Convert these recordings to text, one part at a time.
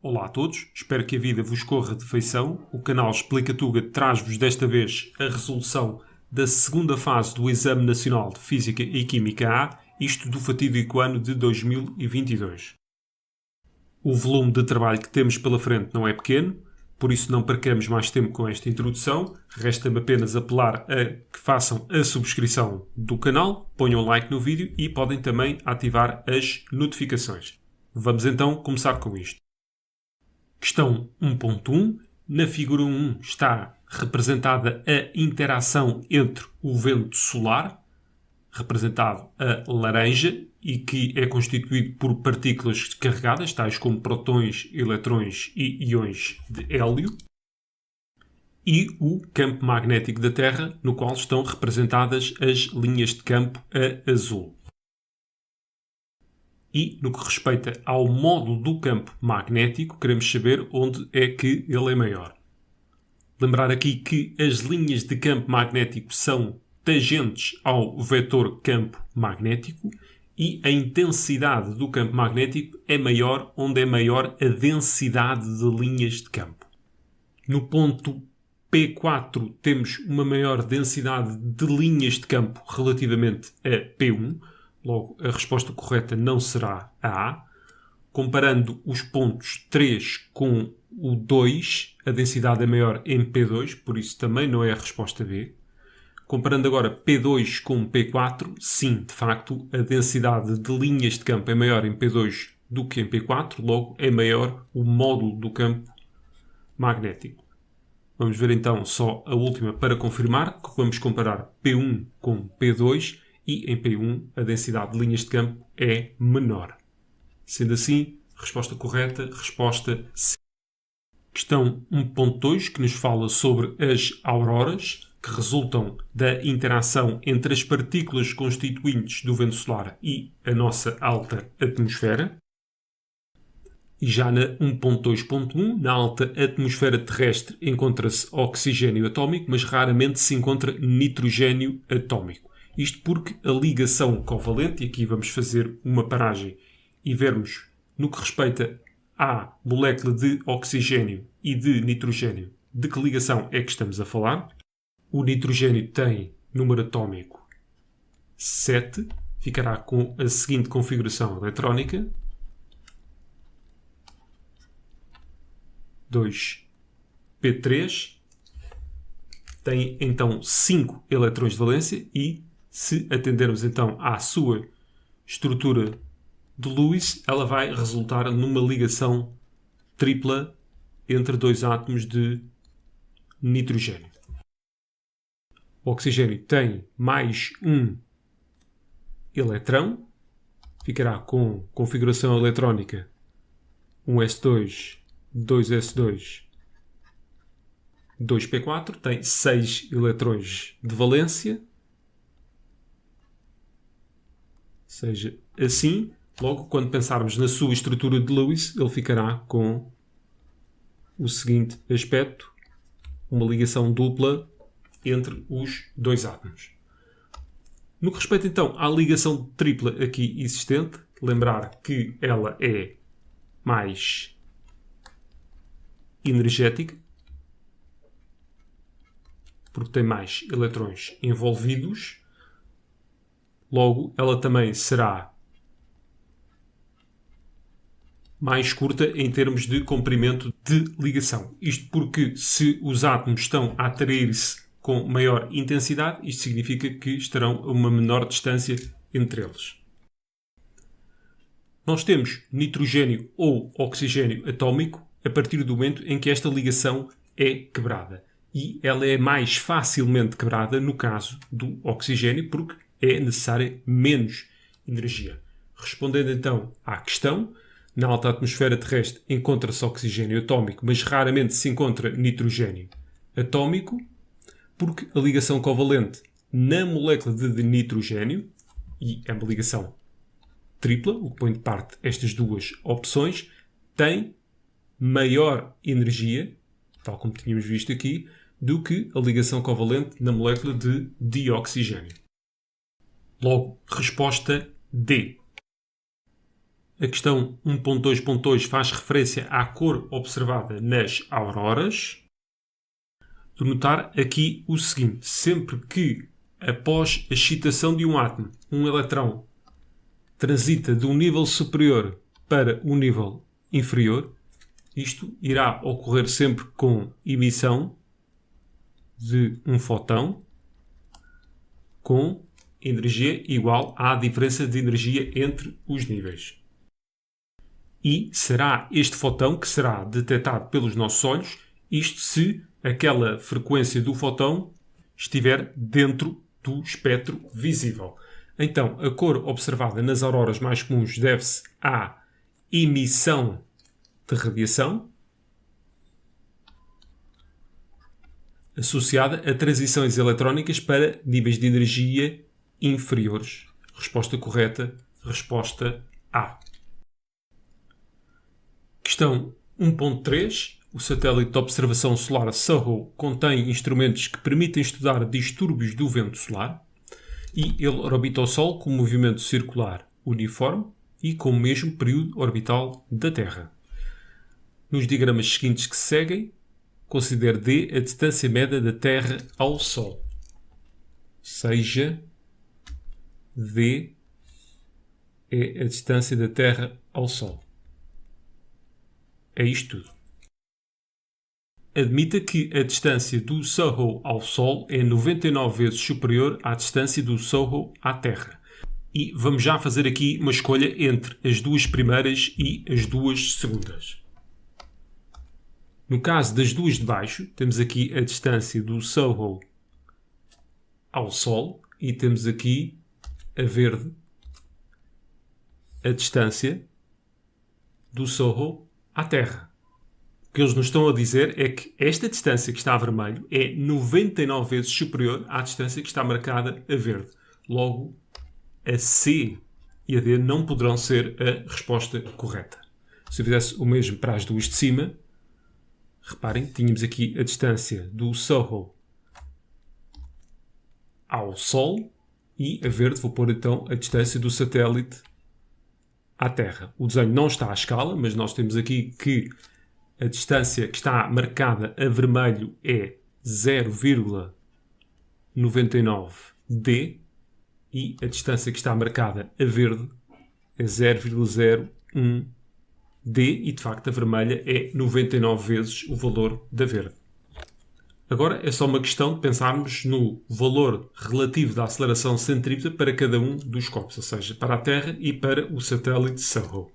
Olá a todos, espero que a vida vos corra de feição. O canal Explica Tuga traz-vos desta vez a resolução da segunda fase do Exame Nacional de Física e Química A, isto do fatídico ano de 2022. O volume de trabalho que temos pela frente não é pequeno, por isso não percamos mais tempo com esta introdução. Resta-me apenas apelar a que façam a subscrição do canal, ponham like no vídeo e podem também ativar as notificações. Vamos então começar com isto. Questão 1.1. Na figura 1 está representada a interação entre o vento solar, representado a laranja, e que é constituído por partículas carregadas, tais como prótons, eletrões e íons de hélio, e o campo magnético da Terra, no qual estão representadas as linhas de campo a azul. E, no que respeita ao módulo do campo magnético, queremos saber onde é que ele é maior. Lembrar aqui que as linhas de campo magnético são tangentes ao vetor campo magnético e a intensidade do campo magnético é maior onde é maior a densidade de linhas de campo. No ponto P4 temos uma maior densidade de linhas de campo relativamente a P1. Logo, a resposta correta não será a A. Comparando os pontos 3 com o 2, a densidade é maior em P2, por isso também não é a resposta B. Comparando agora P2 com P4, sim, de facto, a densidade de linhas de campo é maior em P2 do que em P4, logo é maior o módulo do campo magnético. Vamos ver então só a última para confirmar, que vamos comparar P1 com P2, e em P1 a densidade de linhas de campo é menor. Sendo assim, resposta correta, resposta C. Questão 1.2, que nos fala sobre as auroras, que resultam da interação entre as partículas constituintes do vento solar e a nossa alta atmosfera. E já na 1.2.1, na alta atmosfera terrestre, encontra-se oxigênio atómico, mas raramente se encontra nitrogênio atómico. Isto porque a ligação covalente, e aqui vamos fazer uma paragem e vermos no que respeita à molécula de oxigênio e de nitrogênio, de que ligação é que estamos a falar. O nitrogênio tem número atómico 7, ficará com a seguinte configuração eletrónica: 2p3, tem então 5 eletrões de valência e, se atendermos então à sua estrutura de Lewis, ela vai resultar numa ligação tripla entre dois átomos de nitrogênio. O oxigênio tem mais um eletrão, ficará com configuração eletrónica 1s2, 2s2, 2p4, tem 6 eletrões de valência. Seja assim, logo quando pensarmos na sua estrutura de Lewis, ele ficará com o seguinte aspecto: uma ligação dupla entre os dois átomos. No que respeita então à ligação tripla aqui existente, lembrar que ela é mais energética, porque tem mais eletrões envolvidos. Logo, ela também será mais curta em termos de comprimento de ligação. Isto porque, se os átomos estão a atrair-se com maior intensidade, isto significa que estarão a uma menor distância entre eles. Nós temos nitrogênio ou oxigênio atómico a partir do momento em que esta ligação é quebrada. E ela é mais facilmente quebrada no caso do oxigênio, porque é necessária menos energia. Respondendo então à questão, na alta atmosfera terrestre encontra-se oxigênio atómico, mas raramente se encontra nitrogênio atómico, porque a ligação covalente na molécula de nitrogênio, e é uma ligação tripla, o que põe de parte estas duas opções, tem maior energia, tal como tínhamos visto aqui, do que a ligação covalente na molécula de dioxigênio. Logo, resposta D. A questão 1.2.2 faz referência à cor observada nas auroras. De notar aqui o seguinte: sempre que após a excitação de um átomo, um eletrão transita de um nível superior para um nível inferior, isto irá ocorrer sempre com emissão de um fóton com energia igual à diferença de energia entre os níveis. E será este fóton que será detectado pelos nossos olhos, isto se aquela frequência do fóton estiver dentro do espectro visível. Então, a cor observada nas auroras mais comuns deve-se à emissão de radiação associada a transições eletrónicas para níveis de energia inferiores. Resposta correta, resposta A. Questão 1.3. O satélite de observação solar SOHO contém instrumentos que permitem estudar distúrbios do vento solar e ele orbita o Sol com um movimento circular uniforme e com o mesmo período orbital da Terra. Nos diagramas seguintes que se seguem, considere D a distância média da Terra ao Sol. Seja D é a distância da Terra ao Sol. É isto tudo. Admita que a distância do SOHO ao Sol é 99 vezes superior à distância do SOHO à Terra. E vamos já fazer aqui uma escolha entre as duas primeiras e as duas segundas. No caso das duas de baixo, temos aqui a distância do SOHO ao Sol e temos aqui a verde, a distância do SOHO à Terra. O que eles nos estão a dizer é que esta distância que está a vermelho é 99 vezes superior à distância que está marcada a verde. Logo, a C e a D não poderão ser a resposta correta. Se eu fizesse o mesmo para as duas de cima, reparem, tínhamos aqui a distância do SOHO ao Sol e a verde vou pôr então a distância do satélite à Terra. O desenho não está à escala, mas nós temos aqui que a distância que está marcada a vermelho é 0,99D e a distância que está marcada a verde é 0,01D e, de facto, a vermelha é 99 vezes o valor da verde. Agora é só uma questão de pensarmos no valor relativo da aceleração centrípeta para cada um dos corpos, ou seja, para a Terra e para o satélite SOHO.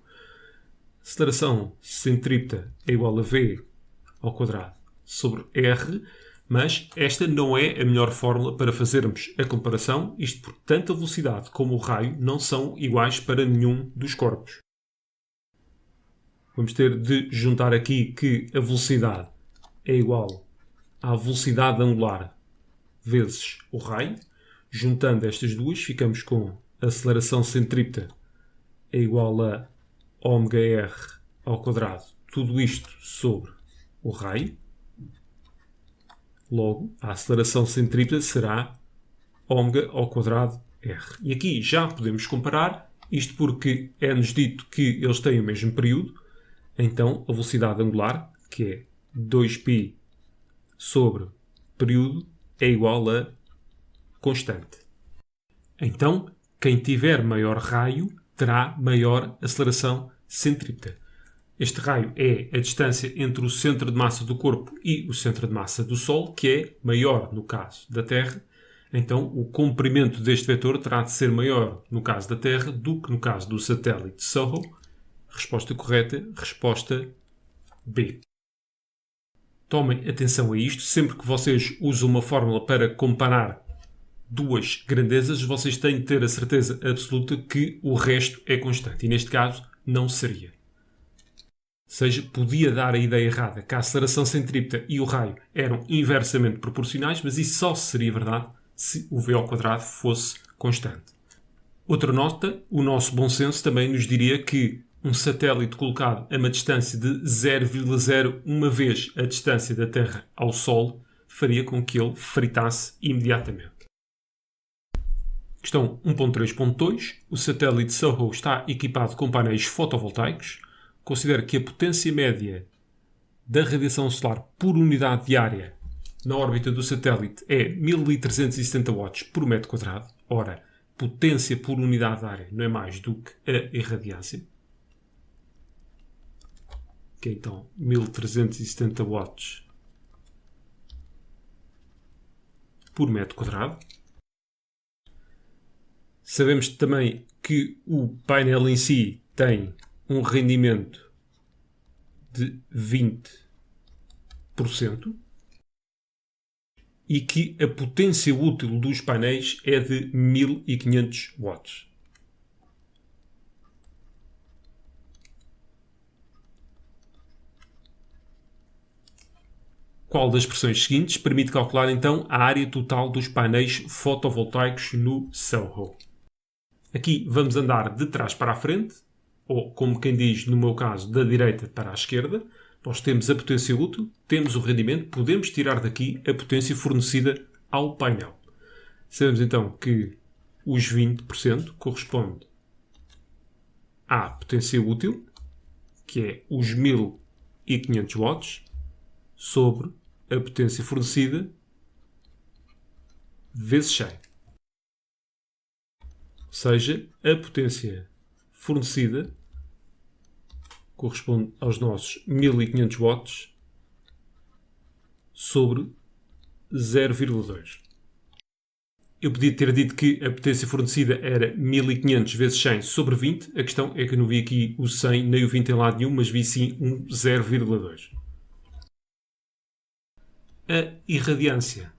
Aceleração centrípeta é igual a V ao quadrado sobre R, mas esta não é a melhor fórmula para fazermos a comparação, isto porque tanto a velocidade como o raio não são iguais para nenhum dos corpos. Vamos ter de juntar aqui que a velocidade é igual à velocidade angular vezes o raio. Juntando estas duas, ficamos com a aceleração centrípeta é igual a ômega-r ao quadrado, tudo isto sobre o raio. Logo, a aceleração centrípeta será ômega ao quadrado r. E aqui já podemos comparar, isto porque é-nos dito que eles têm o mesmo período, então a velocidade angular, que é 2π sobre período, é igual a constante. Então, quem tiver maior raio terá maior aceleração centrípeta. Este raio é a distância entre o centro de massa do corpo e o centro de massa do Sol, que é maior no caso da Terra. Então, o comprimento deste vetor terá de ser maior no caso da Terra do que no caso do satélite SOHO. Resposta correta, resposta B. Tomem atenção a isto. Sempre que vocês usam uma fórmula para comparar duas grandezas, vocês têm de ter a certeza absoluta que o resto é constante. E neste caso, não seria. Ou seja, podia dar a ideia errada que a aceleração centrípeta e o raio eram inversamente proporcionais, mas isso só seria verdade se o v ao quadrado fosse constante. Outra nota, o nosso bom senso também nos diria que um satélite colocado a uma distância de 0,01 vez a distância da Terra ao Sol faria com que ele fritasse imediatamente. Questão 1.3.2. O satélite SOHO está equipado com painéis fotovoltaicos. Considera que a potência média da radiação solar por unidade diária na órbita do satélite é 1370 watts por metro quadrado. Ora, potência por unidade diária não é mais do que a irradiância, que é então 1370 watts por metro quadrado. Sabemos também que o painel em si tem um rendimento de 20% e que a potência útil dos painéis é de 1500 watts. Qual das expressões seguintes permite calcular então a área total dos painéis fotovoltaicos no SOHO? Aqui vamos andar de trás para a frente, ou como quem diz no meu caso, da direita para a esquerda. Nós temos a potência útil, temos o rendimento, podemos tirar daqui a potência fornecida ao painel. Sabemos então que os 20% corresponde à potência útil, que é os 1500 watts, sobre a potência fornecida vezes 100. Ou seja, a potência fornecida corresponde aos nossos 1500 watts sobre 0,2. Eu podia ter dito que a potência fornecida era 1500 vezes 100 sobre 20. A questão é que eu não vi aqui o 100 nem o 20 em lado nenhum, mas vi sim um 0,2. A irradiância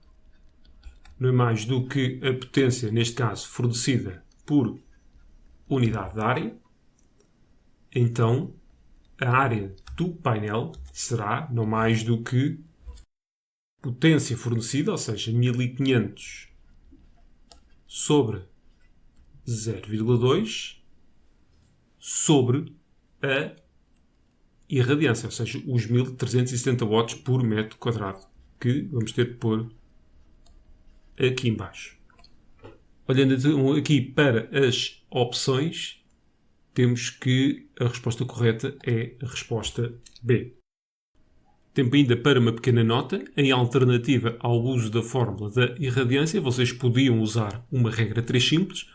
não é mais do que a potência, neste caso, fornecida por unidade de área. Então, a área do painel será não mais do que potência fornecida, ou seja, 1500 sobre 0,2 sobre a irradiância, ou seja, os 1370 watts por metro quadrado, que vamos ter de pôr aqui em baixo. Olhando então aqui para as opções, temos que a resposta correta é a resposta B. Tempo ainda para uma pequena nota. Em alternativa ao uso da fórmula da irradiância, vocês podiam usar uma regra 3 simples.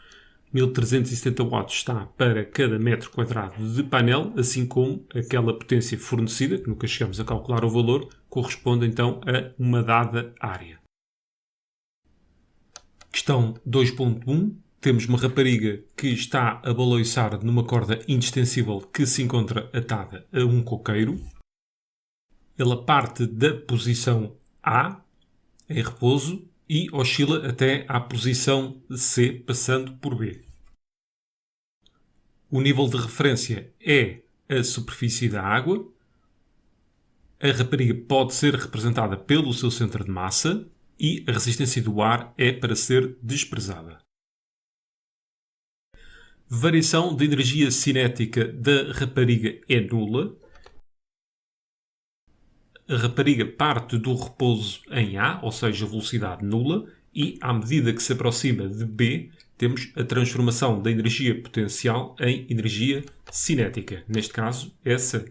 1370 watts está para cada metro quadrado de painel, assim como aquela potência fornecida, que nunca chegamos a calcular o valor, corresponde então a uma dada área. Questão 2.1. Temos uma rapariga que está a baloiçar numa corda inextensível que se encontra atada a um coqueiro. Ela parte da posição A, em repouso, e oscila até à posição C, passando por B. O nível de referência é a superfície da água. A rapariga pode ser representada pelo seu centro de massa e a resistência do ar é para ser desprezada. Variação de energia cinética da rapariga é nula. A rapariga parte do repouso em A, ou seja, velocidade nula, e à medida que se aproxima de B, temos a transformação da energia potencial em energia cinética. Neste caso, essa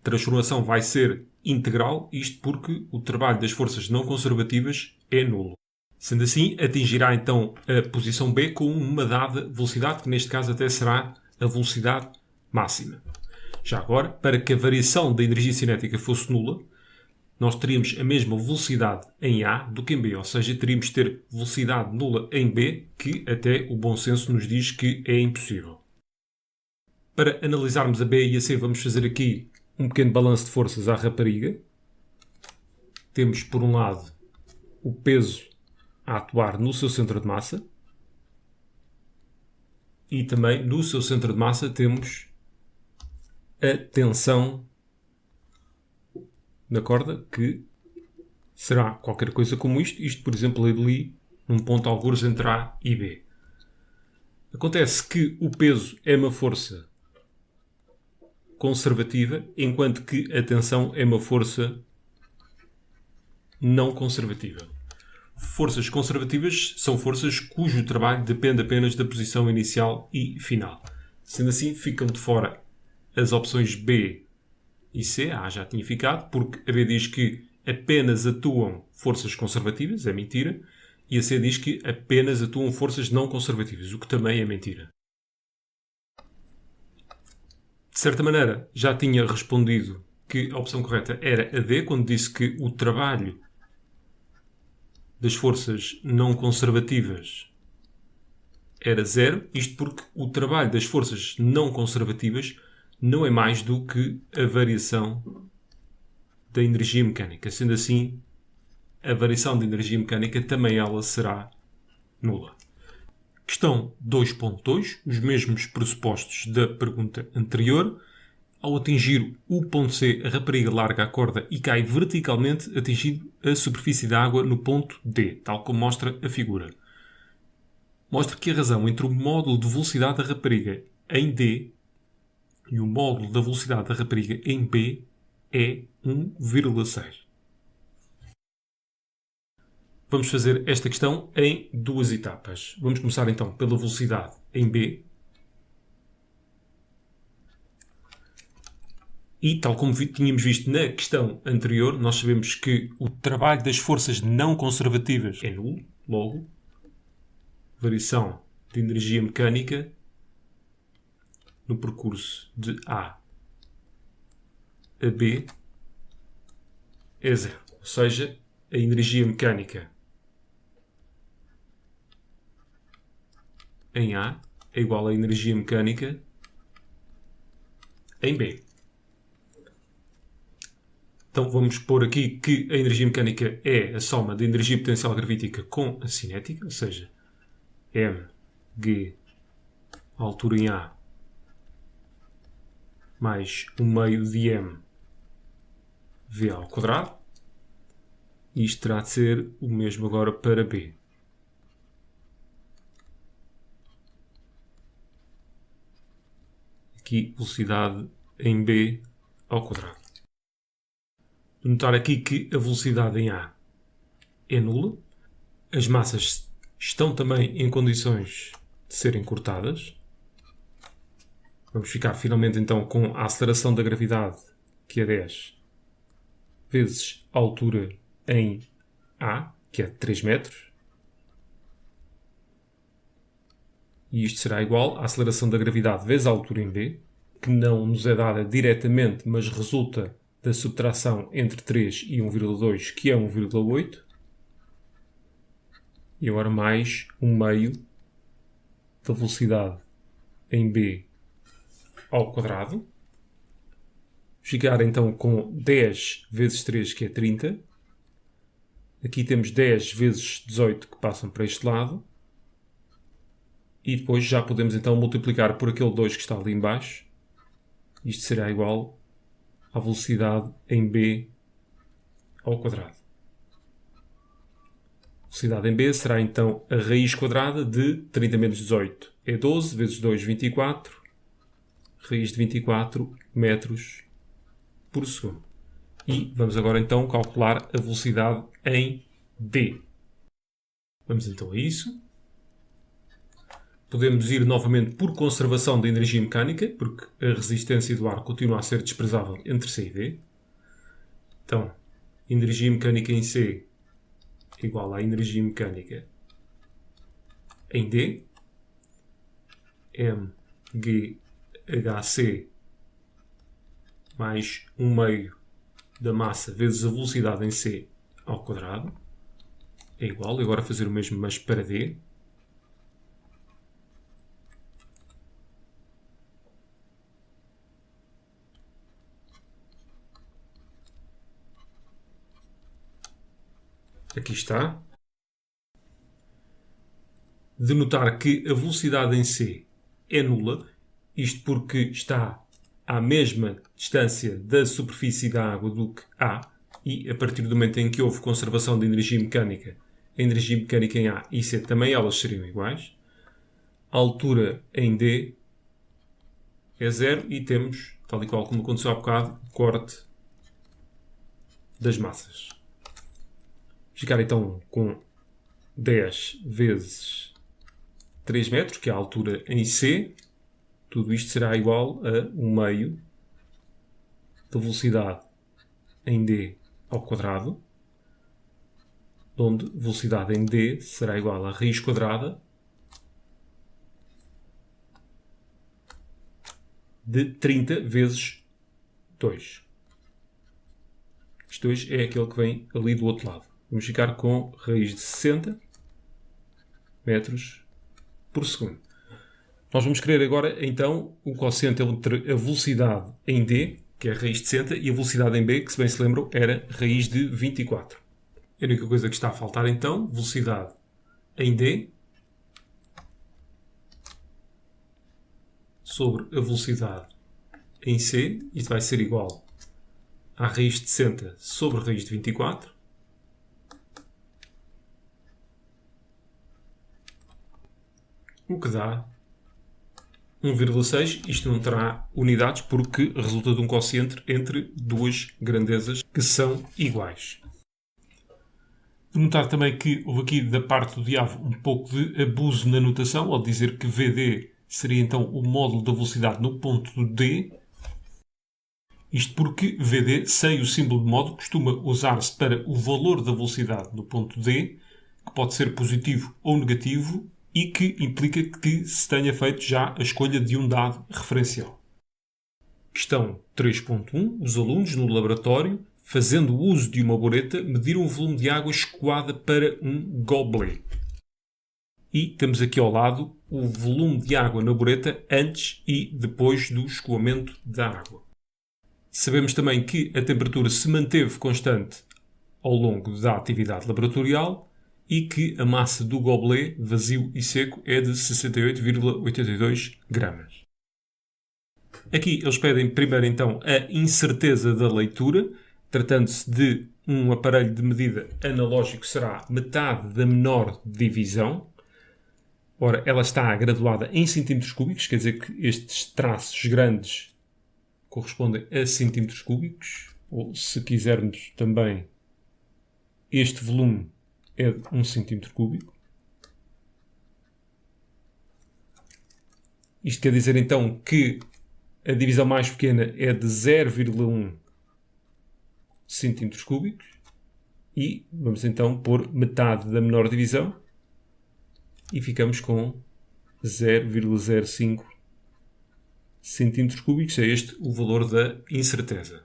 transformação vai ser integral, isto porque o trabalho das forças não conservativas é nulo. Sendo assim, atingirá então a posição B com uma dada velocidade, que neste caso até será a velocidade máxima. Já agora, para que a variação da energia cinética fosse nula, nós teríamos a mesma velocidade em A do que em B, ou seja, teríamos de ter velocidade nula em B, que até o bom senso nos diz que é impossível. Para analisarmos a B e a C, vamos fazer aqui um pequeno balanço de forças à rapariga. Temos, por um lado, o peso a atuar no seu centro de massa e também no seu centro de massa temos a tensão na corda, que será qualquer coisa como isto. Isto, por exemplo, ali num ponto algures entre A e B. Acontece que o peso é uma força conservativa, enquanto que a tensão é uma força não conservativa. Forças conservativas são forças cujo trabalho depende apenas da posição inicial e final. Sendo assim, ficam de fora as opções B e C. A já tinha ficado, porque a B diz que apenas atuam forças conservativas, é mentira, e a C diz que apenas atuam forças não conservativas, o que também é mentira. De certa maneira, já tinha respondido que a opção correta era a D, quando disse que o trabalho das forças não conservativas era zero, isto porque o trabalho das forças não conservativas não é mais do que a variação da energia mecânica. Sendo assim, a variação de energia mecânica também ela será nula. Questão 2.2, os mesmos pressupostos da pergunta anterior. Ao atingir o ponto C, a rapariga larga a corda e cai verticalmente, atingindo a superfície da água no ponto D, tal como mostra a figura. Mostra que a razão entre o módulo de velocidade da rapariga em D e o módulo da velocidade da rapariga em B é 1,6. Vamos fazer esta questão em duas etapas. Vamos começar então pela velocidade em B. E, tal como tínhamos visto na questão anterior, nós sabemos que o trabalho das forças não conservativas é nulo. Logo, variação de energia mecânica no percurso de A a B é zero. Ou seja, a energia mecânica em A é igual à energia mecânica em B. Então vamos pôr aqui que a energia mecânica é a soma da energia potencial gravítica com a cinética, ou seja, mg, a altura em A, mais 1/2 de m v ao quadrado. E isto terá de ser o mesmo agora para B. Aqui, velocidade em B ao quadrado. Notar aqui que a velocidade em A é nula. As massas estão também em condições de serem cortadas. Vamos ficar finalmente então com a aceleração da gravidade, que é 10, vezes a altura em A, que é 3 metros. E isto será igual à aceleração da gravidade vezes a altura em B, que não nos é dada diretamente, mas resulta da subtração entre 3 e 1,2, que é 1,8. E agora mais 1/2 da velocidade em B ao quadrado. Ficar então com 10 vezes 3, que é 30. Aqui temos 10 vezes 18 que passam para este lado. E depois já podemos então multiplicar por aquele 2 que está ali em baixo. Isto será igual à velocidade em B ao quadrado. A velocidade em B será então a raiz quadrada de 30 menos 18. É 12 vezes 2, 24. Raiz de 24 metros por segundo. E vamos agora então calcular a velocidade em D. Vamos então a isso. Podemos ir novamente por conservação da energia mecânica, porque a resistência do ar continua a ser desprezável entre C e D. Então, energia mecânica em C igual à energia mecânica em D. mghc mais 1/2 da massa vezes a velocidade em C ao quadrado é igual. Agora fazer o mesmo, mas para D. Aqui está. De notar que a velocidade em C é nula, isto porque está à mesma distância da superfície da água do que A, e a partir do momento em que houve conservação de energia mecânica, a energia mecânica em A e C também elas seriam iguais. A altura em D é zero e temos, tal e qual como aconteceu há bocado, corte das massas. Ficar então com 10 vezes 3 metros, que é a altura em C. Tudo isto será igual a 1 meio da velocidade em D ao quadrado, onde velocidade em D será igual a raiz quadrada de 30 vezes 2. Este 2 é aquele que vem ali do outro lado. Vamos ficar com raiz de 60 metros por segundo. Nós vamos querer agora, então, o quociente entre a velocidade em D, que é a raiz de 60, e a velocidade em B, que, se bem se lembram, era raiz de 24. A única coisa que está a faltar, então, velocidade em D sobre a velocidade em C. Isto vai ser igual à raiz de 60 sobre a raiz de 24. O que dá 1,6. Isto não terá unidades porque resulta de um quociente entre duas grandezas que são iguais. De notar também que houve aqui da parte do diabo um pouco de abuso na notação, ao dizer que VD seria então o módulo da velocidade no ponto D. Isto porque VD, sem o símbolo de módulo, costuma usar-se para o valor da velocidade no ponto D, que pode ser positivo ou negativo, e que implica que se tenha feito já a escolha de um dado referencial. Questão 3.1. Os alunos no laboratório, fazendo uso de uma bureta, mediram o volume de água escoada para um gobelet. E temos aqui ao lado o volume de água na bureta antes e depois do escoamento da água. Sabemos também que a temperatura se manteve constante ao longo da atividade laboratorial e que a massa do gobelet vazio e seco é de 68,82 gramas. Aqui eles pedem primeiro então a incerteza da leitura. Tratando-se de um aparelho de medida analógico, será metade da menor divisão. Ora, ela está graduada em centímetros cúbicos, quer dizer que estes traços grandes correspondem a centímetros cúbicos. Ou, se quisermos também, este volume é de 1 centímetro cúbico. Isto quer dizer então que a divisão mais pequena é de 0,1 centímetros cúbicos. E vamos então pôr metade da menor divisão e ficamos com 0,05 centímetros cúbicos. É este o valor da incerteza.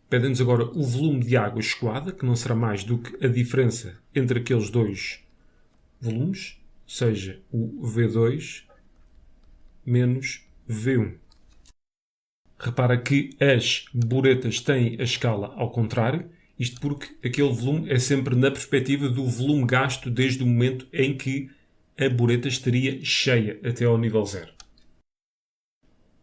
Pedem-nos agora o volume de água escoada, que não será mais do que a diferença entre aqueles dois volumes, ou seja, o V2 menos V1. Repara que as buretas têm a escala ao contrário, isto porque aquele volume é sempre na perspectiva do volume gasto desde o momento em que a bureta estaria cheia até ao nível 0.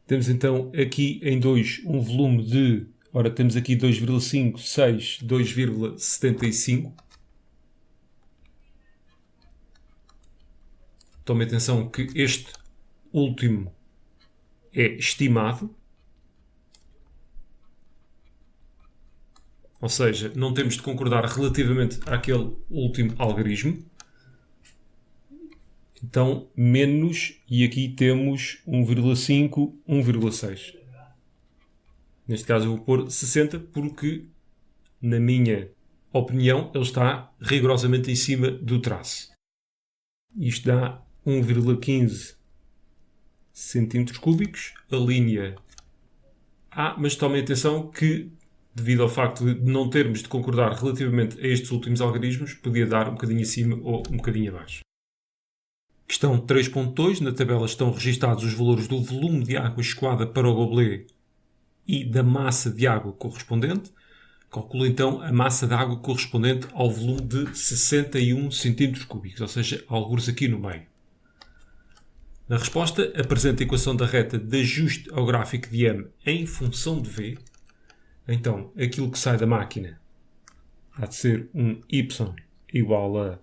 Temos então aqui em 2 um volume de, ora temos aqui 2,5, 6, 2,75. Tome atenção que este último é estimado. Ou seja, não temos de concordar relativamente àquele último algarismo. Então, menos, e aqui temos 1,5, 1,6. Neste caso eu vou pôr 60 porque, na minha opinião, ele está rigorosamente em cima do traço. Isto dá 1,15 centímetros cúbicos. A linha A, mas tomem atenção que, devido ao facto de não termos de concordar relativamente a estes últimos algarismos, podia dar um bocadinho acima ou um bocadinho abaixo. Questão 3.2. Na tabela estão registados os valores do volume de água escoada para o gobelet e da massa de água correspondente. Calcula então a massa de água correspondente ao volume de 61 cm cúbicos, ou seja, algures aqui no meio. Na resposta, apresenta a equação da reta de ajuste ao gráfico de M em função de V. Então, aquilo que sai da máquina há de ser um y igual a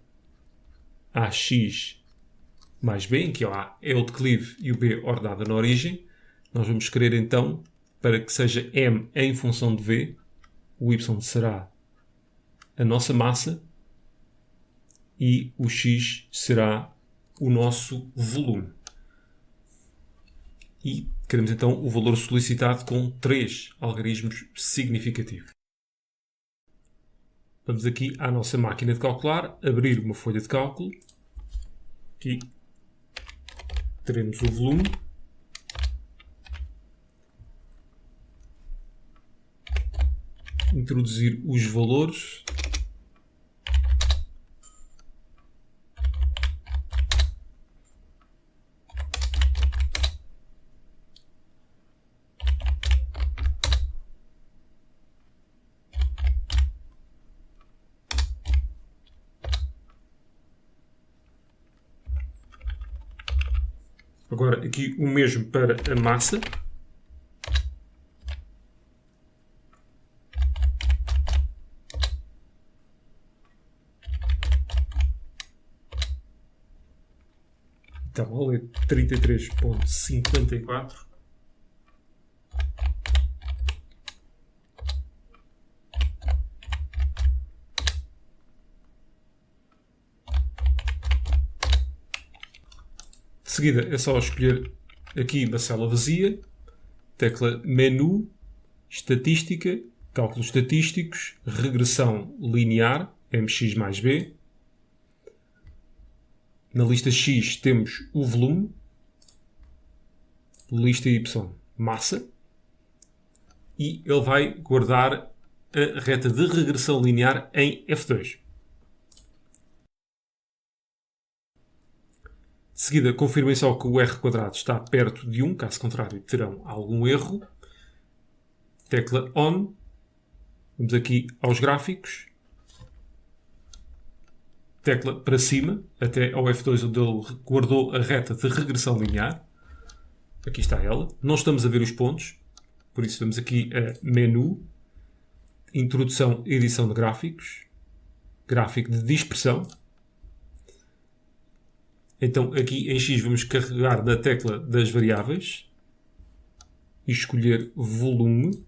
AX mais B, em que o A é o declive e o B ordenada na origem. Nós vamos querer então, para que seja M em função de V, o y será a nossa massa e o x será o nosso volume. E queremos então o valor solicitado com 3 algarismos significativos. Vamos aqui à nossa máquina de calcular, abrir uma folha de cálculo. Aqui teremos o volume. Introduzir os valores. Agora aqui o mesmo para a massa. Então, ela é 33,54. De seguida é só escolher aqui na célula vazia, tecla Menu, Estatística, Cálculos Estatísticos, Regressão Linear, MX mais B. Na lista X temos o volume, lista Y, massa, e ele vai guardar a reta de regressão linear em F2. De seguida, confirmem só que o R² está perto de 1, caso contrário terão algum erro. Tecla ON. Vamos aqui aos gráficos. Tecla para cima, até ao F2, onde ele guardou a reta de regressão linear. Aqui está ela. Não estamos a ver os pontos, por isso vamos aqui a Menu, Introdução e Edição de Gráficos, Gráfico de Dispersão. Então aqui em X vamos carregar na tecla das variáveis e escolher volume.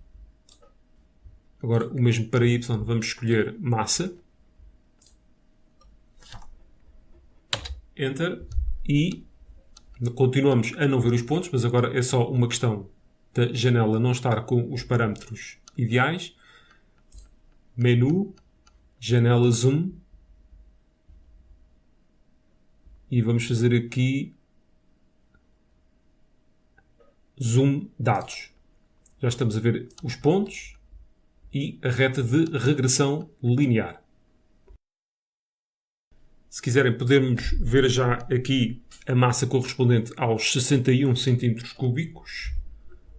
Agora o mesmo para Y, vamos escolher massa. Enter. E continuamos a não ver os pontos, mas agora é só uma questão da janela não estar com os parâmetros ideais. Menu, janela Zoom. E vamos fazer aqui Zoom Dados. Já estamos a ver os pontos e a reta de regressão linear. Se quiserem, podemos ver já aqui a massa correspondente aos 61 cm3.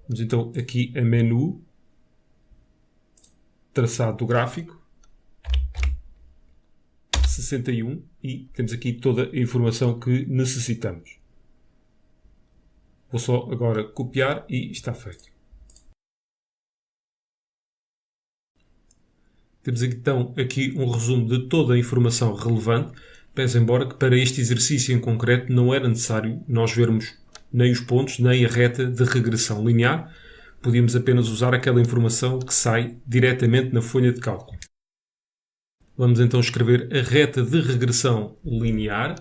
Vamos então aqui a Menu, Traçado do gráfico, 61, e temos aqui toda a informação que necessitamos. Vou só agora copiar e está feito. Temos então aqui um resumo de toda a informação relevante, pese embora que para este exercício em concreto não era necessário nós vermos nem os pontos, nem a reta de regressão linear. Podíamos apenas usar aquela informação que sai diretamente na folha de cálculo. Vamos então escrever a reta de regressão linear.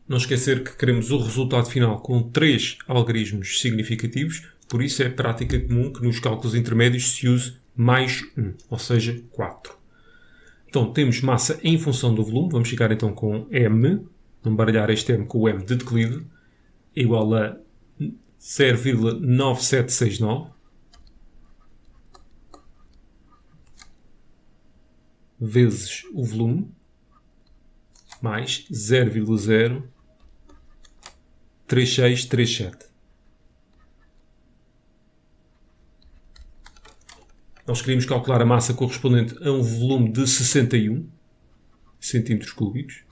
Não esquecer que queremos o resultado final com 3 algarismos significativos, por isso é prática comum que nos cálculos intermédios se use mais 1, ou seja, 4. Então temos massa em função do volume, vamos ficar então com M, vamos baralhar este M com o M de declive, igual a 0,9769 vezes o volume, mais 0,03637. Nós queríamos calcular a massa correspondente a um volume de 61 centímetros cúbicos.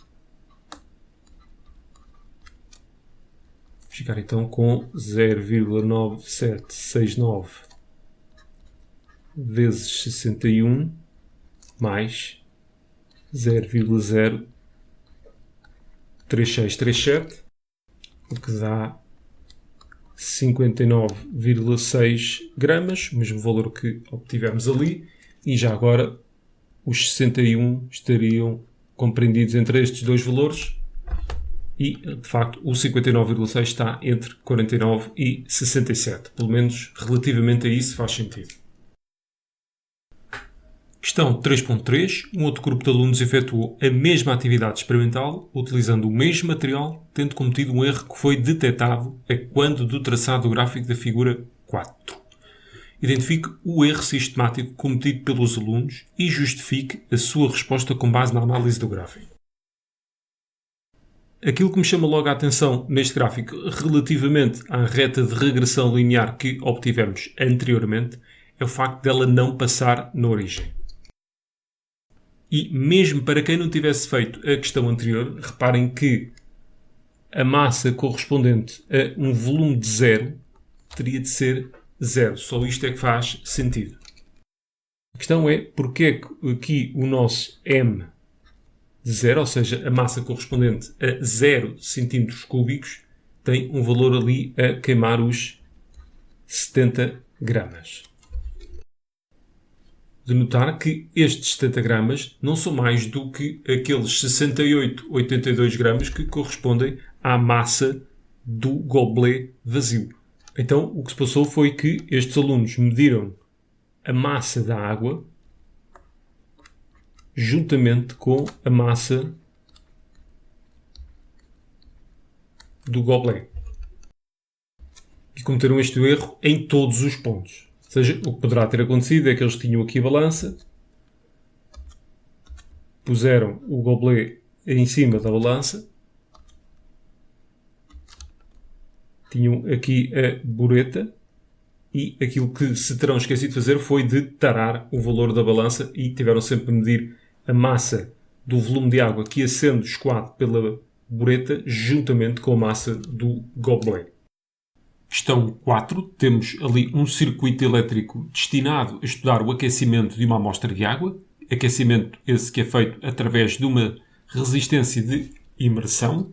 Ficar então com 0,9769 vezes 61 mais 0,03637, o que dá 59,6 gramas, o mesmo valor que obtivemos ali. E já agora os 61 estariam compreendidos entre estes dois valores e, de facto, o 59,6 está entre 49 e 67. Pelo menos, relativamente a isso, faz sentido. Questão 3.3. Um outro grupo de alunos efetuou a mesma atividade experimental, utilizando o mesmo material, tendo cometido um erro que foi detectado a quando do traçado do gráfico da figura 4. Identifique o erro sistemático cometido pelos alunos e justifique a sua resposta com base na análise do gráfico. Aquilo que me chama logo a atenção neste gráfico relativamente à reta de regressão linear que obtivemos anteriormente é o facto dela não passar na origem. E mesmo para quem não tivesse feito a questão anterior, reparem que a massa correspondente a um volume de zero teria de ser zero. Só isto é que faz sentido. A questão é porque é que aqui o nosso M de zero, ou seja, a massa correspondente a 0 cm3, tem um valor ali a queimar os 70 gramas. De notar que estes 70 gramas não são mais do que aqueles 68,82 gramas que correspondem à massa do gobelet vazio. Então, o que se passou foi que estes alunos mediram a massa da água juntamente com a massa do gobelet. E cometeram este erro em todos os pontos. Ou seja, o que poderá ter acontecido é que eles tinham aqui a balança, puseram o gobelet em cima da balança, tinham aqui a bureta e aquilo que se terão esquecido de fazer foi de tarar o valor da balança e tiveram sempre a medir a massa do volume de água que ia sendo escoado pela bureta juntamente com a massa do gobelet. Questão 4. Temos ali um circuito elétrico destinado a estudar o aquecimento de uma amostra de água. Aquecimento esse que é feito através de uma resistência de imersão.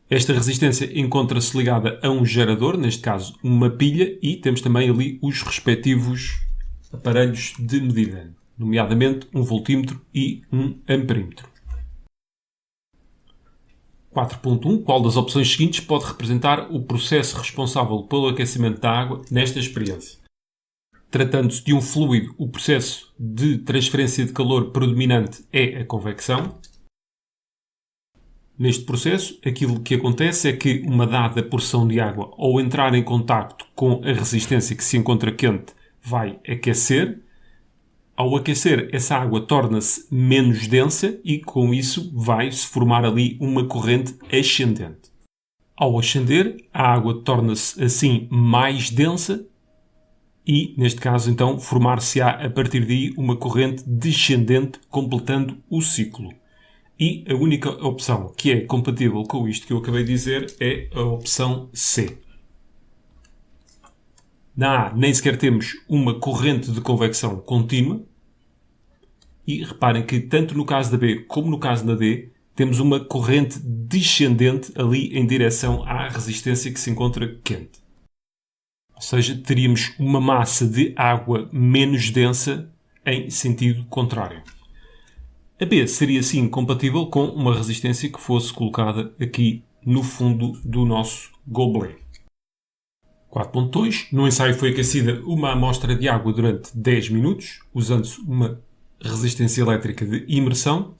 Esta resistência encontra-se ligada a um gerador, neste caso uma pilha, e temos também ali os respectivos aparelhos de medida, nomeadamente um voltímetro e um amperímetro. 4.1. Qual das opções seguintes pode representar o processo responsável pelo aquecimento da água nesta experiência? Tratando-se de um fluido, o processo de transferência de calor predominante é a convecção. Neste processo, aquilo que acontece é que uma dada porção de água, ao entrar em contacto com a resistência que se encontra quente, vai aquecer. Ao aquecer, essa água torna-se menos densa e, com isso, vai-se formar ali uma corrente ascendente. Ao ascender, a água torna-se, assim, mais densa e, neste caso, então, formar-se-á, a partir daí, uma corrente descendente, completando o ciclo. E a única opção que é compatível com isto que eu acabei de dizer é a opção C. Na A, nem sequer temos uma corrente de convecção contínua. E reparem que tanto no caso da B como no caso da D, temos uma corrente descendente ali em direção à resistência que se encontra quente. Ou seja, teríamos uma massa de água menos densa em sentido contrário. A B seria sim compatível com uma resistência que fosse colocada aqui no fundo do nosso gobelet. 4.2. No ensaio foi aquecida uma amostra de água durante 10 minutos, usando-se uma resistência elétrica de imersão.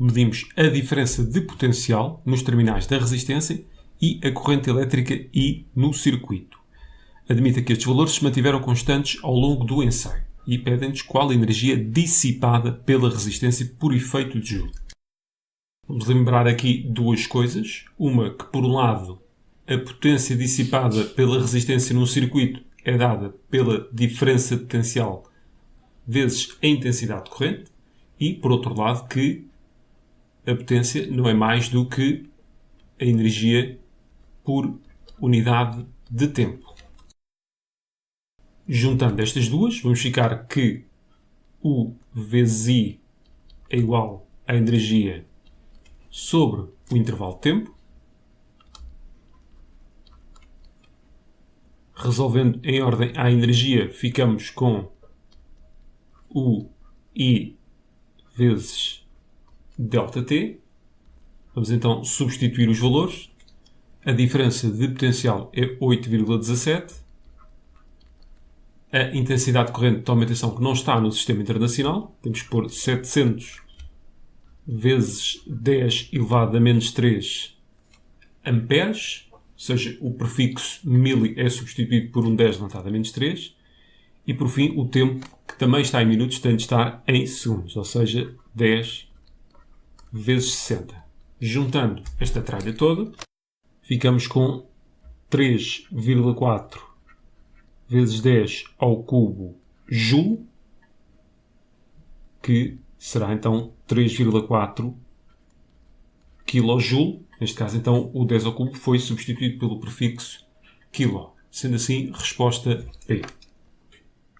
Medimos a diferença de potencial nos terminais da resistência e a corrente elétrica I no circuito. Admita que estes valores se mantiveram constantes ao longo do ensaio e pedem-nos qual a energia dissipada pela resistência por efeito de Joule. Vamos lembrar aqui duas coisas. Uma que, por um lado, a potência dissipada pela resistência num circuito é dada pela diferença de potencial vezes a intensidade de corrente e, por outro lado, que a potência não é mais do que a energia por unidade de tempo. Juntando estas duas, vamos ficar que U vezes I é igual à energia sobre o intervalo de tempo. Resolvendo em ordem à energia, ficamos com u I vezes ΔT. Vamos então substituir os valores. A diferença de potencial é 8,17. A intensidade corrente de aumentação que não está no sistema internacional, temos que pôr 700 vezes 10 elevado a menos 3 amperes, ou seja, o prefixo milli é substituído por um 10 elevado a menos 3. E por fim, o tempo, que também está em minutos, tem de estar em segundos, ou seja, 10 vezes 60. Juntando esta tralha toda, ficamos com 3,4 vezes 10 ao cubo joule, que será então 3,4 kJ. Neste caso, então, o 10 ao cubo foi substituído pelo prefixo kilo. Sendo assim, resposta B.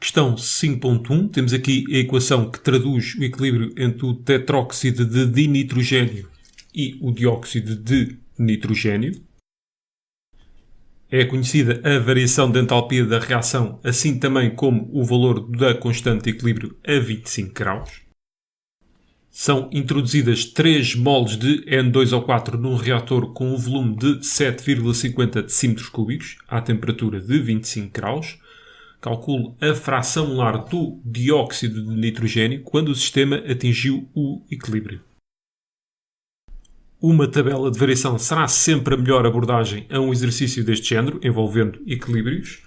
Questão 5.1. Temos aqui a equação que traduz o equilíbrio entre o tetróxido de dinitrogênio e o dióxido de nitrogênio. É conhecida a variação de entalpia da reação, assim também como o valor da constante de equilíbrio a 25 graus. São introduzidas 3 moles de N2O4 num reator com um volume de 7,50 decímetros cúbicos, à temperatura de 25 graus. Calcule a fração molar do dióxido de nitrogênio quando o sistema atingiu o equilíbrio. Uma tabela de variação será sempre a melhor abordagem a um exercício deste género, envolvendo equilíbrios.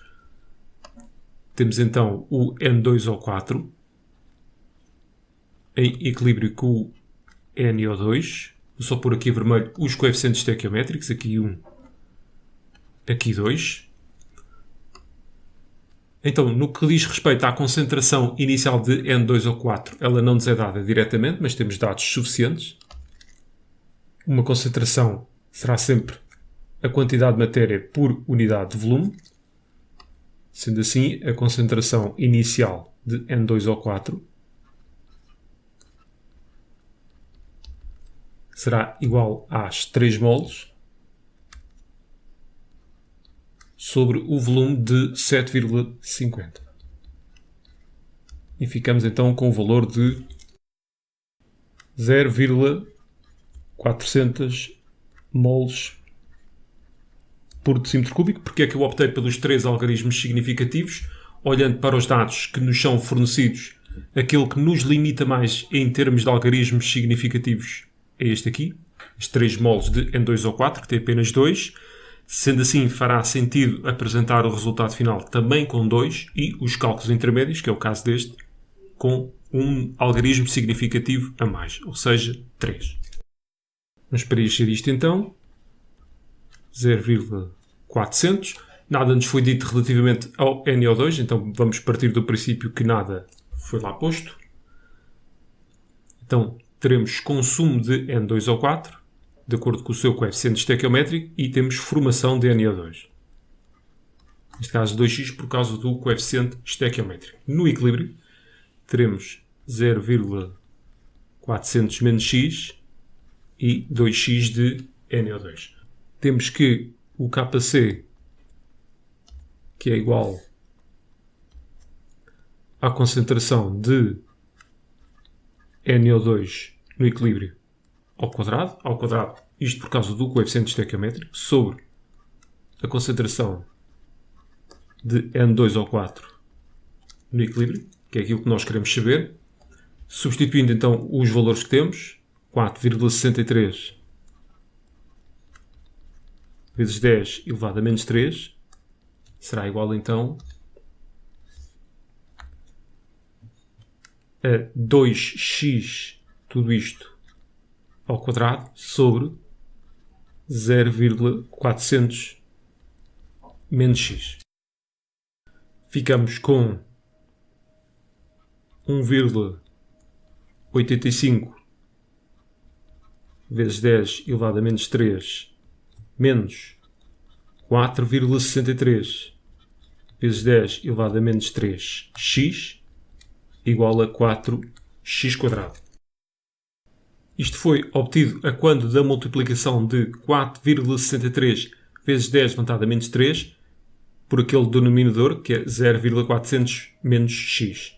Temos então o N2O4 em equilíbrio com o NO2. Vou só pôr aqui vermelho os coeficientes estequiométricos, aqui 1, aqui 2. Então, no que diz respeito à concentração inicial de N2O4, ela não nos é dada diretamente, mas temos dados suficientes. Uma concentração será sempre a quantidade de matéria por unidade de volume. Sendo assim, a concentração inicial de N2O4 será igual às 3 moles sobre o volume de 7,50. E ficamos então com o valor de 0,400 moles por decímetro cúbico. Porque é que eu optei pelos 3 algarismos significativos? Olhando para os dados que nos são fornecidos, aquele que nos limita mais em termos de algarismos significativos é este aqui, os 3 moles de N2O4, que tem apenas 2. Sendo assim, fará sentido apresentar o resultado final também com 2 e os cálculos intermédios, que é o caso deste, com um algarismo significativo a mais, ou seja, 3. Vamos preencher isto então. 0,400. Nada nos foi dito relativamente ao NO2, então vamos partir do princípio que nada foi lá posto. Então, teremos consumo de N2O4, de acordo com o seu coeficiente estequiométrico, e temos formação de NO2. Neste caso 2x por causa do coeficiente estequiométrico. No equilíbrio, teremos 0,400 menos x e 2x de NO2. Temos que o Kc, que é igual à concentração de NO2 no equilíbrio ao quadrado, isto por causa do coeficiente estequiométrico, sobre a concentração de N2O4 no equilíbrio, que é aquilo que nós queremos saber. Substituindo então os valores que temos, 4,63 vezes 10 elevado a menos 3, será igual então a 2x, tudo isto ao quadrado, sobre 0,400 menos x. Ficamos com 1,85 vezes 10 elevado a menos 3 menos 4,63 vezes 10 elevado a menos 3x igual a 4x². Isto foi obtido a quando da multiplicação de 4,63 vezes 10 elevado a menos 3 por aquele denominador que é 0,400 menos x.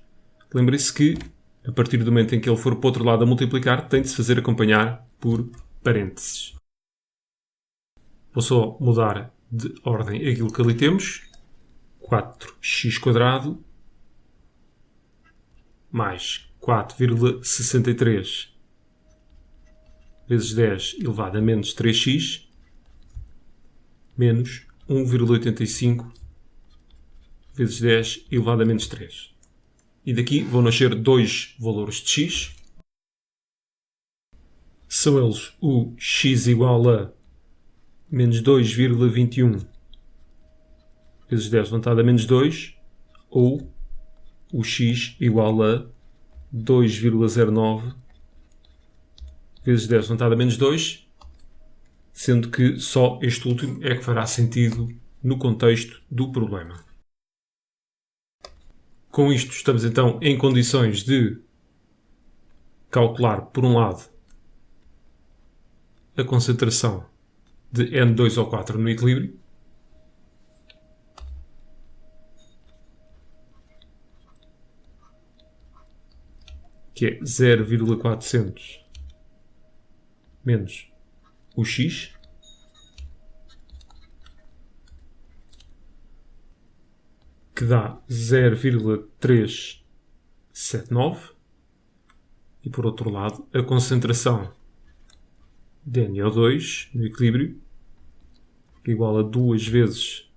lembre-se que, a partir do momento em que ele for para o outro lado a multiplicar, tem de se fazer acompanhar por parênteses. Vou só mudar de ordem aquilo que ali temos. 4x² mais 4,63 vezes 10 elevado a menos 3x menos 1,85 vezes 10 elevado a menos 3. E daqui vão nascer dois valores de x. São eles o x igual a menos 2,21 vezes 10 levantado a menos 2 ou o x igual a 2,09 vezes 10 levantado a menos 2, sendo que só este último é que fará sentido no contexto do problema. Com isto estamos então em condições de calcular, por um lado, a concentração de N2O4 no equilíbrio, que é 0,400 menos o x, que dá 0,379, e por outro lado a concentração de NO2 no equilíbrio, que é igual a 2 vezes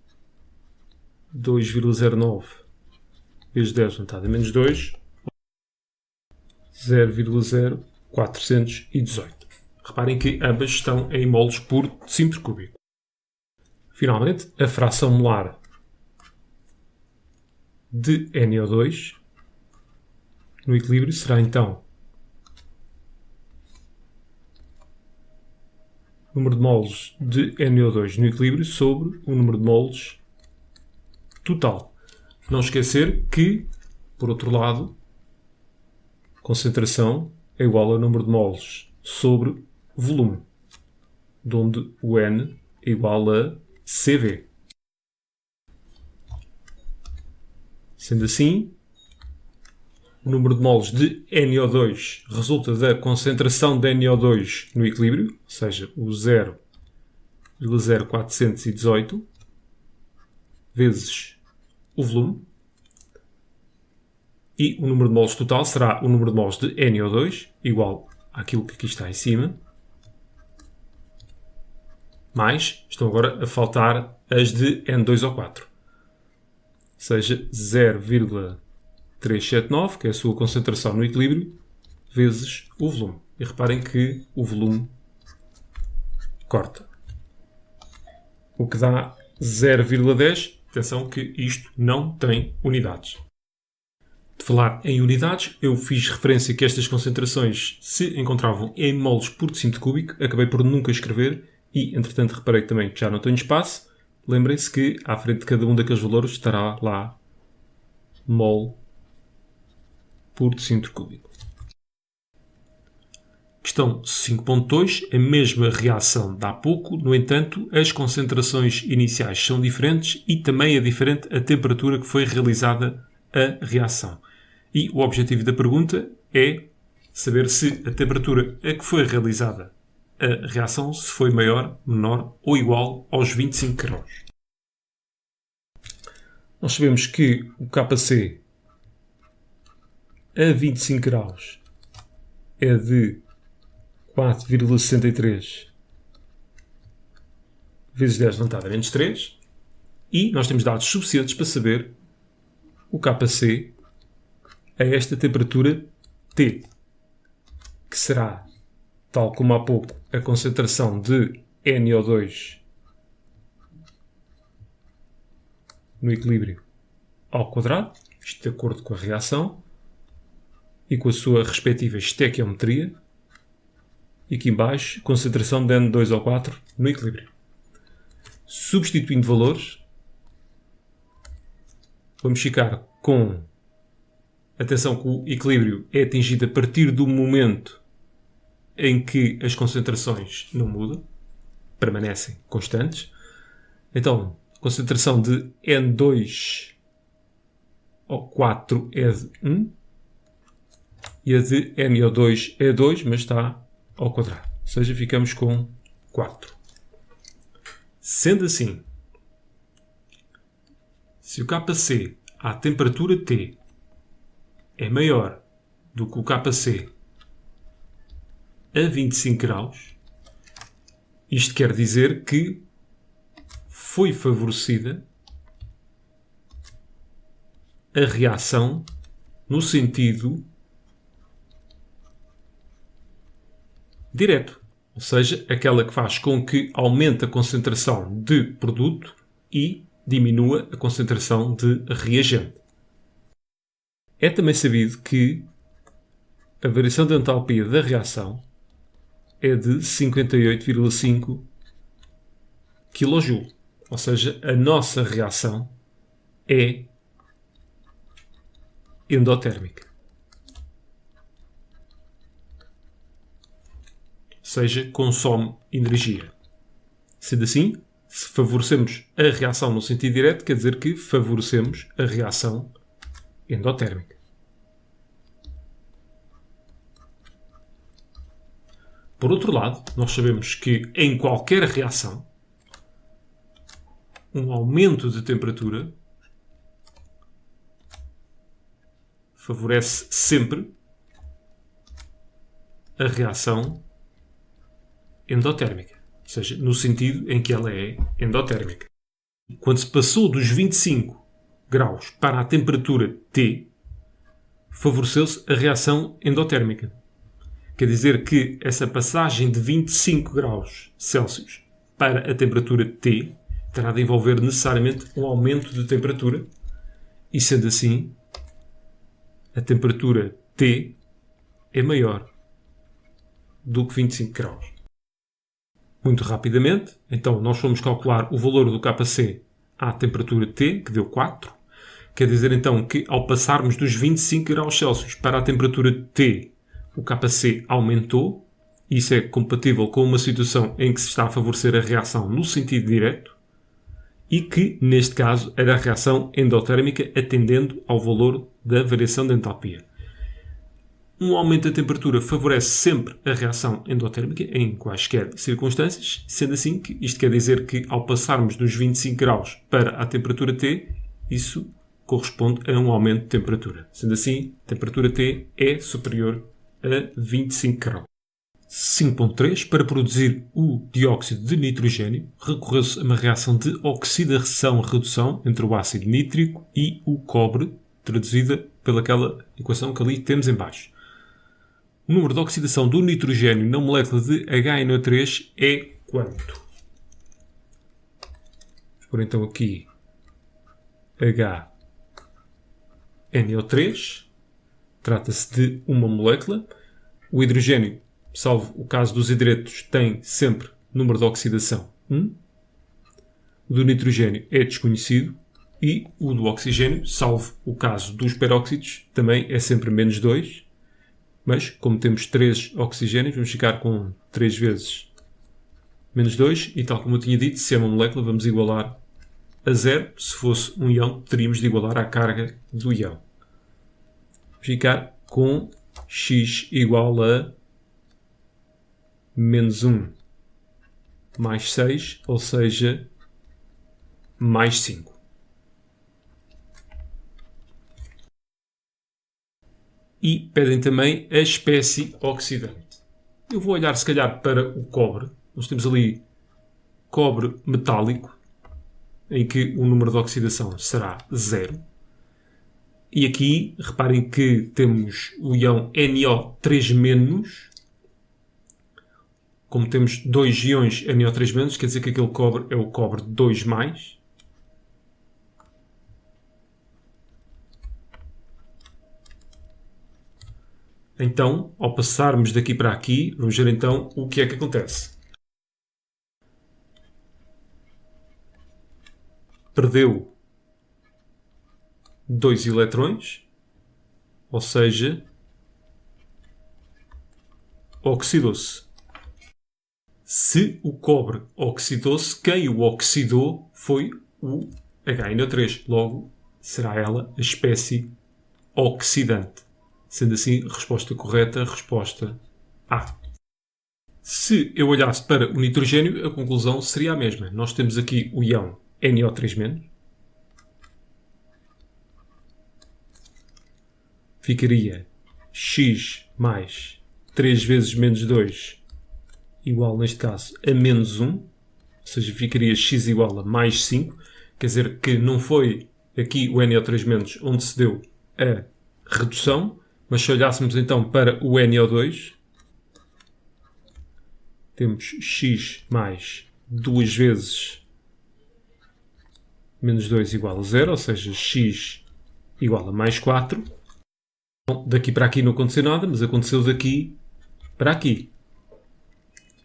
2,09 vezes 10 levantado a menos 2, 0,0418. Reparem que ambas estão em molos por decímetro cúbico. Finalmente, a fração molar de NO2 no equilíbrio será então o número de moles de NO2 no equilíbrio sobre o número de moles total. Não esquecer que, por outro lado, concentração é igual ao número de moles sobre volume, de onde o N é igual a CV. Sendo assim, o número de moles de NO2 resulta da concentração de NO2 no equilíbrio, ou seja, o 0,0418 vezes o volume, e o número de moles total será o número de moles de NO2, igual àquilo que aqui está em cima, mais, estão agora a faltar as de N2O4, ou seja, 0,379, que é a sua concentração no equilíbrio, vezes o volume. E reparem que o volume corta, o que dá 0,10. Atenção que isto não tem unidades. De falar em unidades, eu fiz referência que estas concentrações se encontravam em moles por decímetro cúbico, acabei por nunca escrever e, entretanto, reparei também que já não tenho espaço. Lembrem-se que à frente de cada um daqueles valores estará lá mol por decímetro cúbico. Questão 5.2, a mesma reação de há pouco, no entanto, as concentrações iniciais são diferentes e também é diferente a temperatura que foi realizada a reação. E o objetivo da pergunta é saber se a temperatura a que foi realizada a reação se foi maior, menor ou igual aos 25 graus. Nós sabemos que o Kc a 25 graus é de 4,63 vezes 10 levantado a menos 3 e nós temos dados suficientes para saber o Kc a esta temperatura T, que será, tal como há pouco, a concentração de NO2 no equilíbrio ao quadrado, isto de acordo com a reação e com a sua respectiva estequiometria, e aqui em baixo, concentração de N2O4 no equilíbrio. Substituindo valores, vamos ficar com, atenção que o equilíbrio é atingido a partir do momento em que as concentrações não mudam, permanecem constantes. Então, a concentração de N2O4 é de 1, e a de NO2 é 2, mas está ao quadrado. Ou seja, ficamos com 4. Sendo assim, se o Kc à temperatura T é maior do que o Kc a 25 graus, isto quer dizer que foi favorecida a reação no sentido direto, ou seja, aquela que faz com que aumente a concentração de produto e diminua a concentração de reagente. É também sabido que a variação de entalpia da reação é de 58,5 kJ, ou seja, a nossa reação é endotérmica. Ou seja, consome energia. Sendo assim, se favorecemos a reação no sentido direto, quer dizer que favorecemos a reação endotérmica. Por outro lado, nós sabemos que em qualquer reação, um aumento de temperatura favorece sempre a reação endotérmica, ou seja, no sentido em que ela é endotérmica. Quando se passou dos 25 graus para a temperatura T, favoreceu-se a reação endotérmica. Quer dizer que essa passagem de 25 graus Celsius para a temperatura T terá de envolver necessariamente um aumento de temperatura e, sendo assim, a temperatura T é maior do que 25 graus. Muito rapidamente, então, nós fomos calcular o valor do Kc à temperatura T, que deu 4. Quer dizer, então, que ao passarmos dos 25 graus Celsius para a temperatura T, o Kc aumentou. Isso é compatível com uma situação em que se está a favorecer a reação no sentido direto e que, neste caso, era a reação endotérmica atendendo ao valor da variação de entalpia. Um aumento da temperatura favorece sempre a reação endotérmica em quaisquer circunstâncias, sendo assim que isto quer dizer que ao passarmos dos 25 graus para a temperatura T, isso corresponde a um aumento de temperatura. Sendo assim, a temperatura T é superior a 25 graus. 5.3. Para produzir o dióxido de nitrogênio, recorreu-se a uma reação de oxidação-redução entre o ácido nítrico e o cobre, traduzida pelaquela equação que ali temos em baixo. O número de oxidação do nitrogênio na molécula de HNO3 é quanto? Vamos pôr então aqui HNO3. Trata-se de uma molécula. O hidrogênio, salvo o caso dos hidretos, tem sempre número de oxidação 1. O do nitrogênio é desconhecido. E o do oxigênio, salvo o caso dos peróxidos, também é sempre menos 2. Mas, como temos 3 oxigênios, vamos ficar com 3 vezes menos 2. E tal como eu tinha dito, se é uma molécula, vamos igualar a 0. Se fosse um íon, teríamos de igualar à carga do íon. Ficar com X igual a menos 1 mais 6, ou seja, mais 5. E pedem também a espécie oxidante. Eu vou olhar, se calhar, para o cobre. Nós temos ali cobre metálico, em que o número de oxidação será 0. E aqui, reparem que temos o íon NO3-. Como temos 2 íons NO3-, quer dizer que aquele cobre é o cobre 2+. Então, ao passarmos daqui para aqui, vamos ver então o que é que acontece. Perdeu 2 eletrões, ou seja, oxidou-se. Se o cobre oxidou-se, quem o oxidou foi o HNO3. Logo, será ela a espécie oxidante. Sendo assim, resposta correta, resposta A. Se eu olhasse para o nitrogênio, a conclusão seria a mesma. Nós temos aqui o íon NO3-, ficaria X mais 3 vezes menos 2 igual, neste caso, a menos 1, ou seja, ficaria X igual a mais 5, quer dizer que não foi aqui o NO3- onde se deu a redução, mas se olhássemos então para o NO2, temos X mais 2 vezes menos 2 igual a 0, ou seja, X igual a mais 4. Bom, daqui para aqui não aconteceu nada, mas aconteceu daqui para aqui.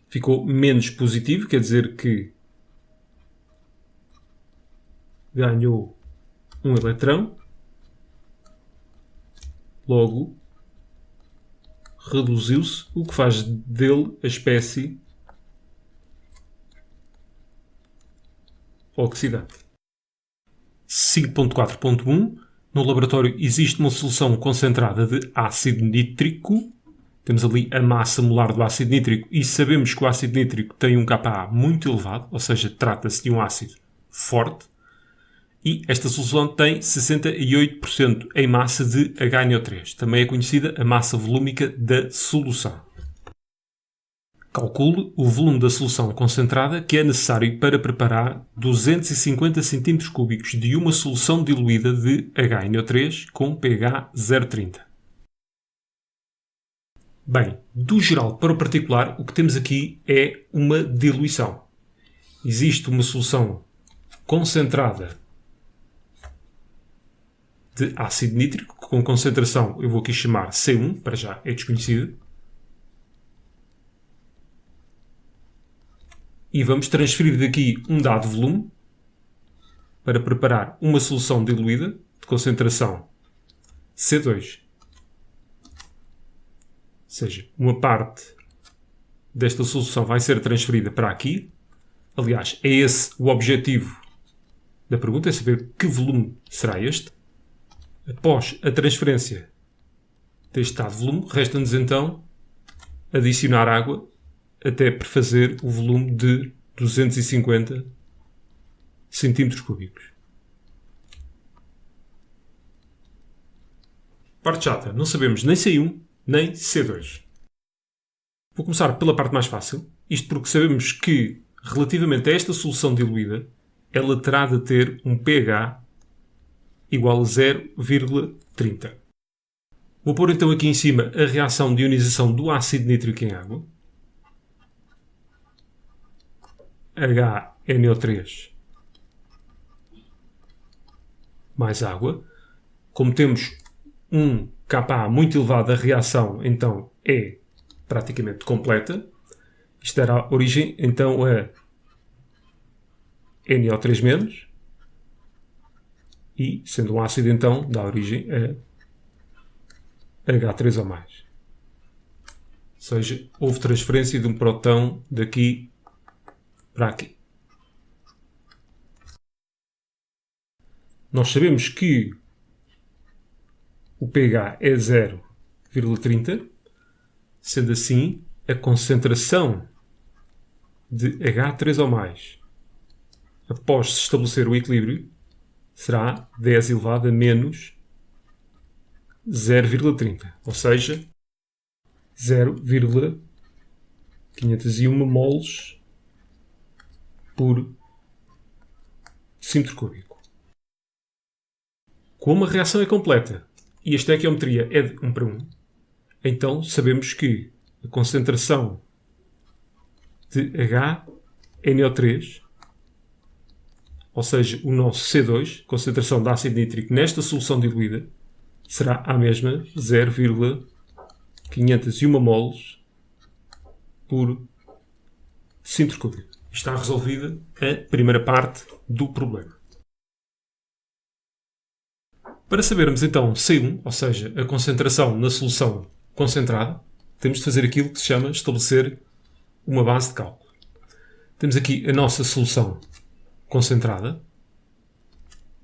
Ficou menos positivo, quer dizer que ganhou um eletrão. Logo, reduziu-se, o que faz dele a espécie oxidante. 5.4.1. No laboratório existe uma solução concentrada de ácido nítrico. Temos ali a massa molar do ácido nítrico e sabemos que o ácido nítrico tem um kA muito elevado, ou seja, trata-se de um ácido forte. E esta solução tem 68% em massa de HNO3. Também é conhecida a massa volúmica da solução. Calcule o volume da solução concentrada que é necessário para preparar 250 cm3 de uma solução diluída de HNO3 com pH 0,30. Bem, do geral para o particular, o que temos aqui é uma diluição. Existe uma solução concentrada de ácido nítrico, com concentração, eu vou aqui chamar C1, para já é desconhecida. E vamos transferir daqui um dado volume para preparar uma solução diluída de concentração C2. Ou seja, uma parte desta solução vai ser transferida para aqui. Aliás, é esse o objetivo da pergunta, é saber que volume será este. Após a transferência deste dado volume, resta-nos então adicionar água até prefazer o volume de 250 cm3. Parte chata, não sabemos nem C1 nem C2. Vou começar pela parte mais fácil, isto porque sabemos que, relativamente a esta solução diluída, ela terá de ter um pH igual a 0,30. Vou pôr então aqui em cima a reação de ionização do ácido nítrico em água. HNO3 mais água. Como temos um kA muito elevado, a reação então é praticamente completa. Isto dará origem então a NO3-, e, sendo um ácido, então, dá origem a H3O+. Ou seja, houve transferência de um próton daqui para aqui. Nós sabemos que o pH é 0,30, sendo assim, a concentração de H3O+, após se estabelecer o equilíbrio, será 10 elevado a menos 0,30, ou seja, 0,501 moles por centímetro cúbico. Como a reação é completa e a estequiometria é de 1 para 1, então sabemos que a concentração de HNO3, ou seja, o nosso C2, concentração de ácido nítrico nesta solução diluída, será a mesma 0,501 moles por centímetro cúbico. Está resolvida a primeira parte do problema. Para sabermos então C1, ou seja, a concentração na solução concentrada, temos de fazer aquilo que se chama estabelecer uma base de cálculo. Temos aqui a nossa solução concentrada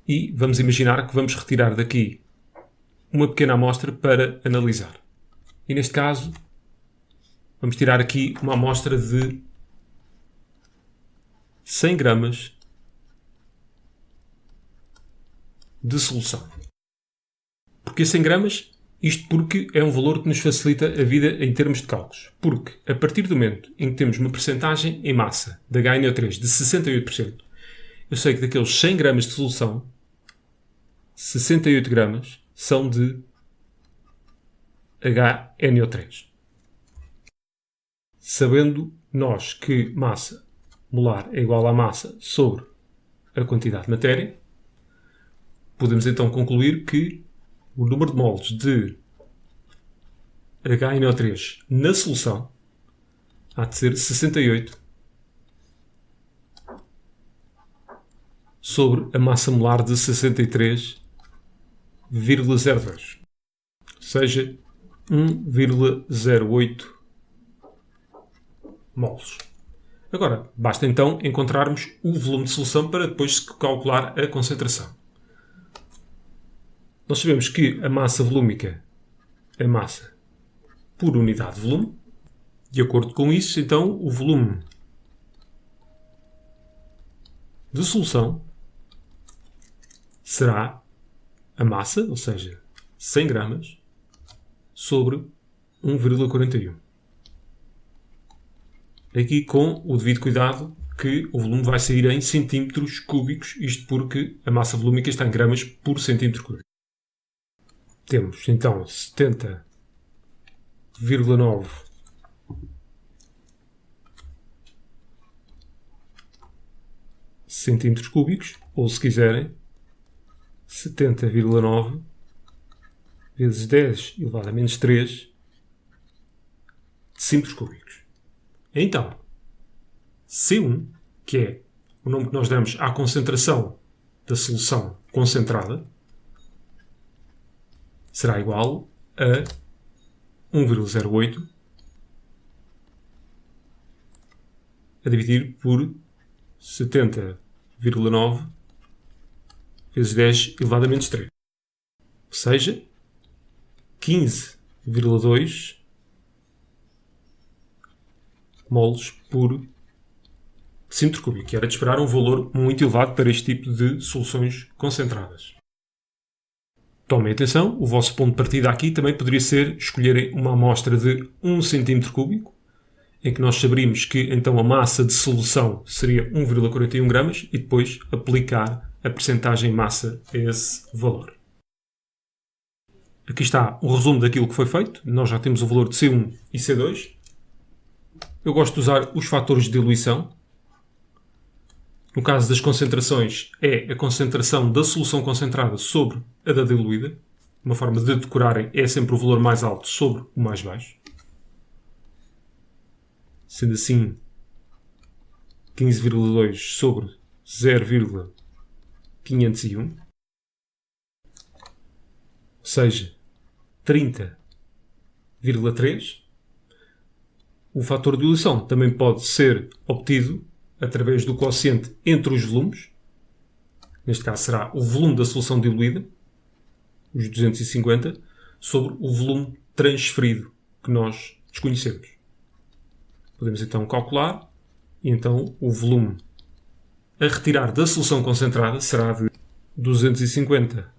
e vamos imaginar que vamos retirar daqui uma pequena amostra para analisar. E neste caso, vamos tirar aqui uma amostra de 100 gramas de solução. Porquê 100 gramas? Isto porque é um valor que nos facilita a vida em termos de cálculos. Porque, a partir do momento em que temos uma percentagem em massa de HNO3 de 68%, eu sei que daqueles 100 gramas de solução, 68 gramas são de HNO3. Sabendo nós que massa molar é igual à massa sobre a quantidade de matéria, podemos então concluir que o número de moles de HNO3 na solução há de ser 68 sobre a massa molar de 63,02. Ou seja, 1,08 moles. Agora, basta então encontrarmos o volume de solução para depois calcular a concentração. Nós sabemos que a massa volúmica é massa por unidade de volume. De acordo com isso, então, o volume de solução será a massa, ou seja, 100 gramas, sobre 1,41. Aqui com o devido cuidado que o volume vai sair em centímetros cúbicos, isto porque a massa volúmica está em gramas por centímetro cúbico. Temos, então, 70,9 centímetros cúbicos, ou se quiserem, 70,9 vezes 10 elevado a menos 3 decímetros cúbicos. Então, C1, que é o nome que nós damos à concentração da solução concentrada, será igual a 1,08 a dividir por 70,9 vezes 10 elevado a menos 3. Ou seja, 15,2 moles por decímetro cúbico. Era de esperar um valor muito elevado para este tipo de soluções concentradas. Tomem atenção, o vosso ponto de partida aqui também poderia ser escolherem uma amostra de 1 cm3, em que nós saberíamos que então a massa de solução seria 1,41 gramas e depois aplicar a percentagem massa a esse valor. Aqui está o resumo daquilo que foi feito. Nós já temos o valor de C1 e C2. Eu gosto de usar os fatores de diluição. No caso das concentrações, é a concentração da solução concentrada sobre a da diluída. Uma forma de decorarem é sempre o valor mais alto sobre o mais baixo. Sendo assim, 15,2 sobre 0,501. Ou seja, 30,3. O fator de diluição também pode ser obtido através do quociente entre os volumes. Neste caso será o volume da solução diluída, os 250, sobre o volume transferido, que nós desconhecemos. Podemos então calcular, e então o volume a retirar da solução concentrada será de 250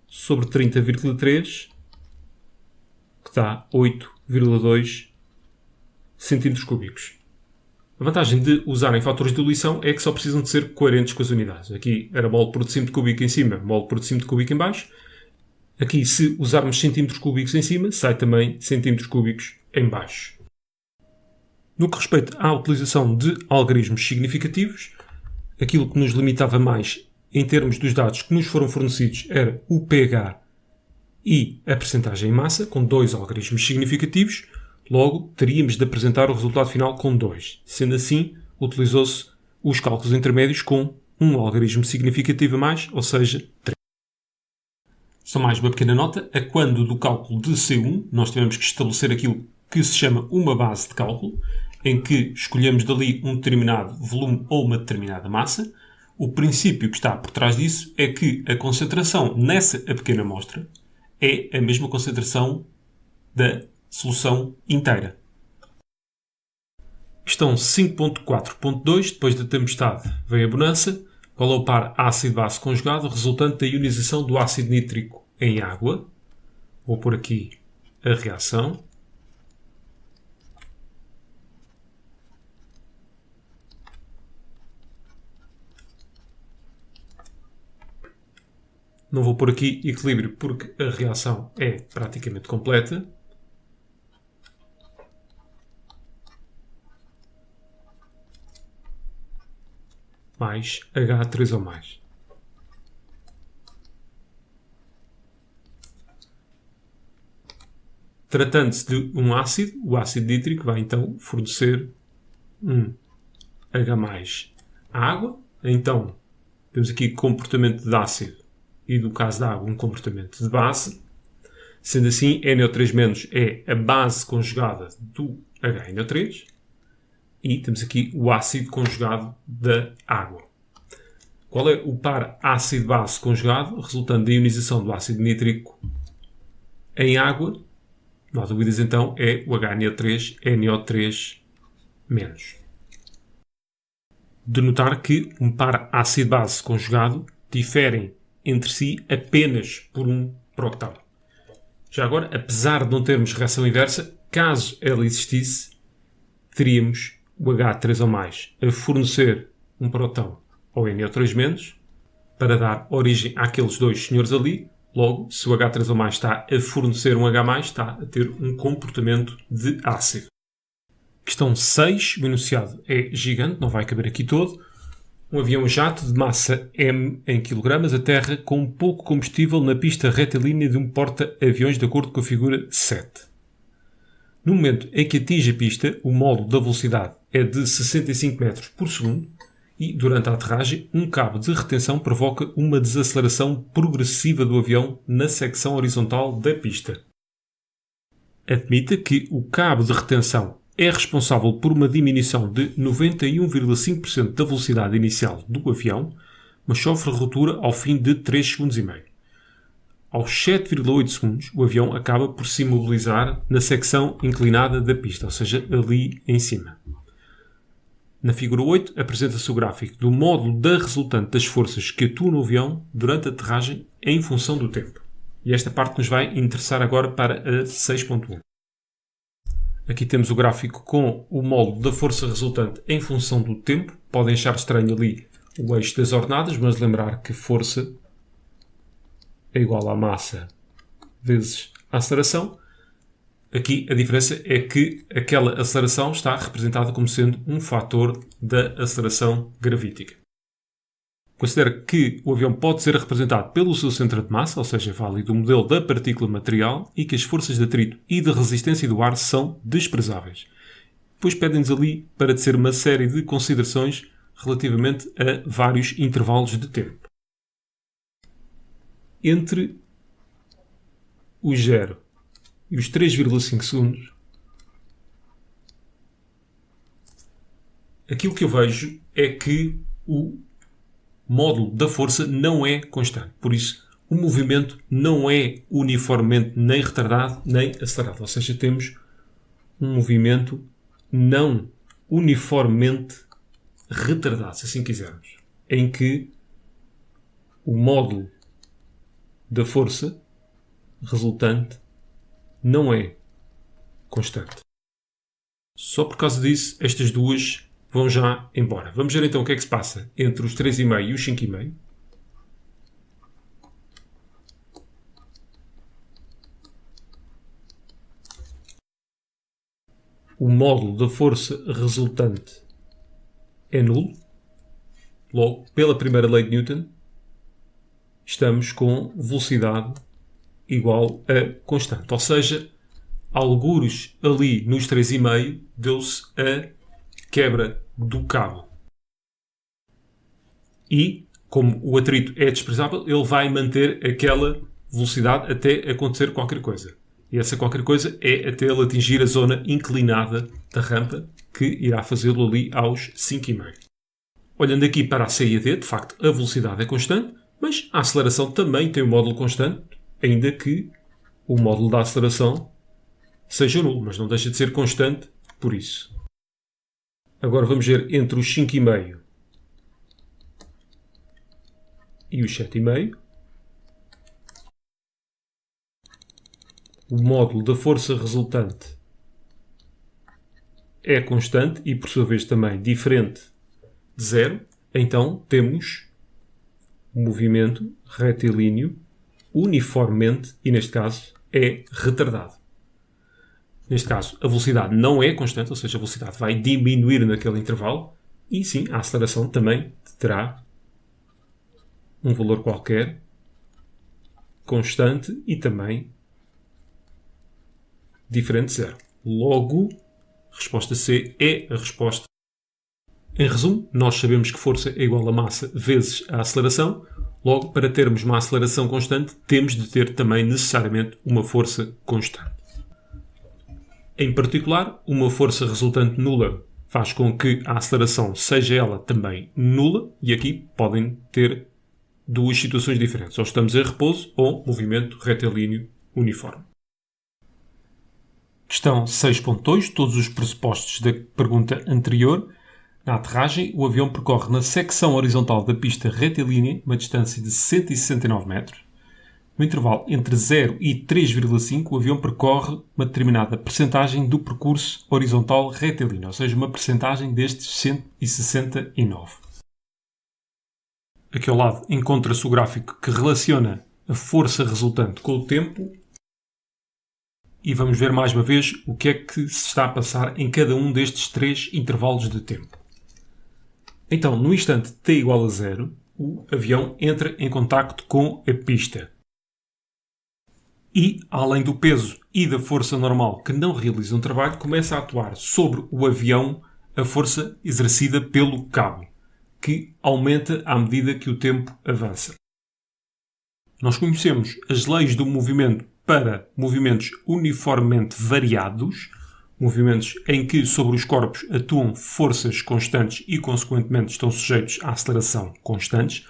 sobre 30,3, que dá 8,2 centímetros cúbicos. A vantagem de usarem fatores de diluição é que só precisam de ser coerentes com as unidades. Aqui era mole por decímetro cúbico em cima, mole por decímetro cúbico em baixo. Aqui, se usarmos centímetros cúbicos em cima, sai também centímetros cúbicos em baixo. No que respeita à utilização de algarismos significativos, aquilo que nos limitava mais em termos dos dados que nos foram fornecidos era o pH e a percentagem em massa, com 2 algarismos significativos. Logo, teríamos de apresentar o resultado final com 2. Sendo assim, utilizou-se os cálculos intermédios com um algarismo significativo a mais, ou seja, 3. Só mais uma pequena nota, a quando do cálculo de C1, nós tivemos que estabelecer aquilo que se chama uma base de cálculo, em que escolhemos dali um determinado volume ou uma determinada massa. O princípio que está por trás disso é que a concentração nessa pequena amostra é a mesma concentração da solução inteira. Questão 5.4.2. Depois da tempestade vem a bonança. Qual é o par ácido-base conjugado resultante da ionização do ácido nítrico em água? Vou pôr aqui a reação. Não vou pôr aqui equilíbrio porque a reação é praticamente completa. Mais H3O+. Tratando-se de um ácido, o ácido nítrico vai então fornecer um H+ à água. Então, temos aqui comportamento de ácido e, no caso da água, um comportamento de base. Sendo assim, NO3- é a base conjugada do HNO3 e temos aqui o ácido conjugado da água. Qual é o par ácido-base conjugado resultante da ionização do ácido nítrico em água? Não há dúvidas então, é o HNO3, NO3-. De notar que um par ácido-base conjugado diferem entre si apenas por um próton. Já agora, apesar de não termos reação inversa, caso ela existisse, teríamos o H3O+ a fornecer um próton ao NO3- para dar origem àqueles dois senhores ali. Logo, se o H3O+ está a fornecer um H+, está a ter um comportamento de ácido. Questão 6. O enunciado é gigante, não vai caber aqui todo. Um avião-jato de massa M em kg aterra com pouco combustível na pista retilínea de um porta-aviões de acordo com a figura 7. No momento em que atinge a pista, o módulo da velocidade é de 65 metros por segundo e, durante a aterragem, um cabo de retenção provoca uma desaceleração progressiva do avião na secção horizontal da pista. Admita que o cabo de retenção é responsável por uma diminuição de 91,5% da velocidade inicial do avião, mas sofre ruptura ao fim de 3 segundos e meio. Aos 7,8 segundos, o avião acaba por se imobilizar na secção inclinada da pista, ou seja, ali em cima. Na figura 8, apresenta-se o gráfico do módulo da resultante das forças que atuam no avião durante a aterragem em função do tempo. E esta parte nos vai interessar agora para a 6.1. Aqui temos o gráfico com o módulo da força resultante em função do tempo. Podem achar estranho ali o eixo das ordenadas, mas lembrar que força é igual à massa vezes a aceleração. Aqui a diferença é que aquela aceleração está representada como sendo um fator da aceleração gravítica. Considera que o avião pode ser representado pelo seu centro de massa, ou seja, válido o modelo da partícula material, e que as forças de atrito e de resistência do ar são desprezáveis. Depois pedem-nos ali para tecer uma série de considerações relativamente a vários intervalos de tempo. Entre o 0 e os 3,5 segundos, aquilo que eu vejo é que o módulo da força não é constante. Por isso, o movimento não é uniformemente nem retardado nem acelerado. Ou seja, temos um movimento não uniformemente retardado, se assim quisermos, em que o módulo da força resultante não é constante. Só por causa disso, estas duas vão já embora. Vamos ver então o que é que se passa entre os 3,5 e os 5,5. O módulo da força resultante é nulo. Logo, pela primeira lei de Newton, estamos com velocidade igual a constante. Ou seja, algures ali nos 3,5 deu-se a quebra do cabo. E, como o atrito é desprezável, ele vai manter aquela velocidade até acontecer qualquer coisa. E essa qualquer coisa é até ele atingir a zona inclinada da rampa, que irá fazê-lo ali aos 5,5. Olhando aqui para a C e a D, de facto, a velocidade é constante, mas a aceleração também tem um módulo constante, ainda que o módulo da aceleração seja nulo, mas não deixa de ser constante por isso. Agora vamos ver entre os 5,5 e os 7,5. O módulo da força resultante é constante e, por sua vez, também diferente de zero. Então, temos um movimento retilíneo uniformemente e, neste caso, é retardado. Neste caso, a velocidade não é constante, ou seja, a velocidade vai diminuir naquele intervalo e, sim, a aceleração também terá um valor qualquer constante e também diferente de zero. Logo, a resposta C é a resposta. Em resumo, nós sabemos que força é igual a massa vezes a aceleração. Logo, para termos uma aceleração constante, temos de ter também necessariamente uma força constante. Em particular, uma força resultante nula faz com que a aceleração seja ela também nula, e aqui podem ter duas situações diferentes. Ou estamos em repouso ou movimento retilíneo uniforme. Questão 6.2. Todos os pressupostos da pergunta anterior. Na aterragem, o avião percorre na secção horizontal da pista retilínea uma distância de 169 metros. No intervalo entre 0 e 3,5, o avião percorre uma determinada percentagem do percurso horizontal retilíneo, ou seja, uma percentagem destes 169. Aqui ao lado encontra-se o gráfico que relaciona a força resultante com o tempo. E vamos ver mais uma vez o que é que se está a passar em cada um destes três intervalos de tempo. Então, no instante t igual a 0, o avião entra em contacto com a pista. E, além do peso e da força normal que não realiza um trabalho, começa a atuar sobre o avião a força exercida pelo cabo, que aumenta à medida que o tempo avança. Nós conhecemos as leis do movimento para movimentos uniformemente variados, movimentos em que sobre os corpos atuam forças constantes e, consequentemente, estão sujeitos à aceleração constantes.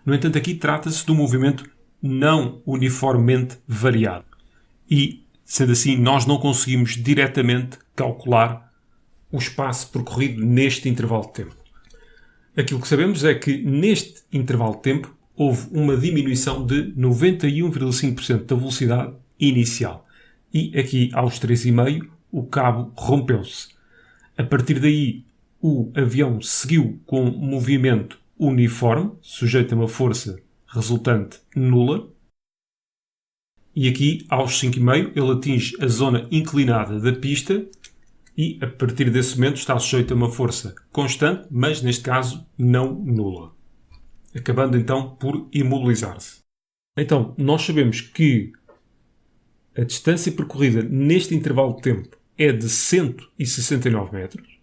No entanto, aqui trata-se de um movimento não uniformemente variado. E, sendo assim, nós não conseguimos diretamente calcular o espaço percorrido neste intervalo de tempo. Aquilo que sabemos é que, neste intervalo de tempo, houve uma diminuição de 91,5% da velocidade inicial. E aqui, aos 3,5, o cabo rompeu-se. A partir daí, o avião seguiu com movimento uniforme, sujeito a uma força resultante nula. E aqui, aos 5,5, ele atinge a zona inclinada da pista e, a partir desse momento, está sujeito a uma força constante, mas, neste caso, não nula, acabando então por imobilizar-se. Então, nós sabemos que a distância percorrida neste intervalo de tempo é de 169 metros.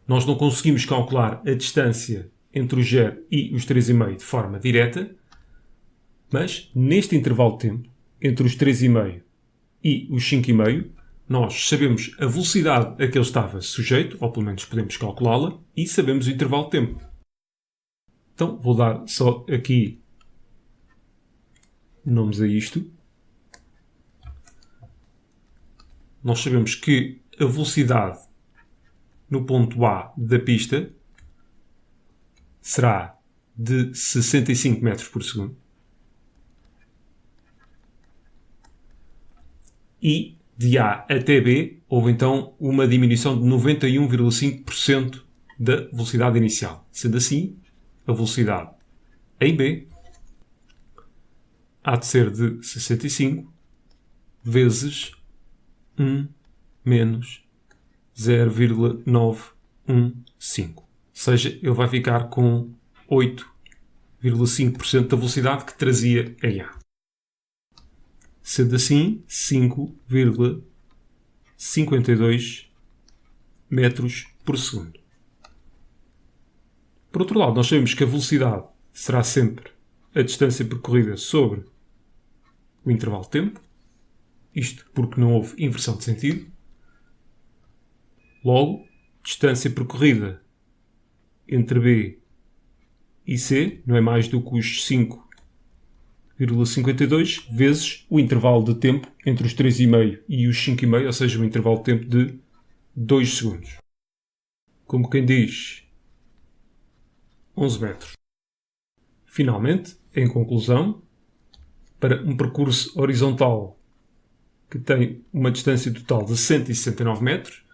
Nós não conseguimos calcular a distância entre o 0 e os 3,5 de forma direta, mas neste intervalo de tempo, entre os 3,5 e os 5,5, nós sabemos a velocidade a que ele estava sujeito, ou pelo menos podemos calculá-la, e sabemos o intervalo de tempo. Então, vou dar só aqui nomes a isto. Nós sabemos que a velocidade no ponto A da pista será de 65 metros por segundo. E de A até B houve então uma diminuição de 91,5% da velocidade inicial. Sendo assim, a velocidade em B há de ser de 65 vezes 1 menos 0,915. Ou seja, ele vai ficar com 8,5% da velocidade que trazia em A. Sendo assim, 5,52 metros por segundo. Por outro lado, nós sabemos que a velocidade será sempre a distância percorrida sobre o intervalo de tempo. Isto porque não houve inversão de sentido. Logo, distância percorrida entre B e C não é mais do que os 5,52 vezes o intervalo de tempo entre os 3,5 e os 5,5, ou seja, um intervalo de tempo de 2 segundos. Como quem diz, 11 metros. Finalmente, em conclusão, para um percurso horizontal que tem uma distância total de 169 metros,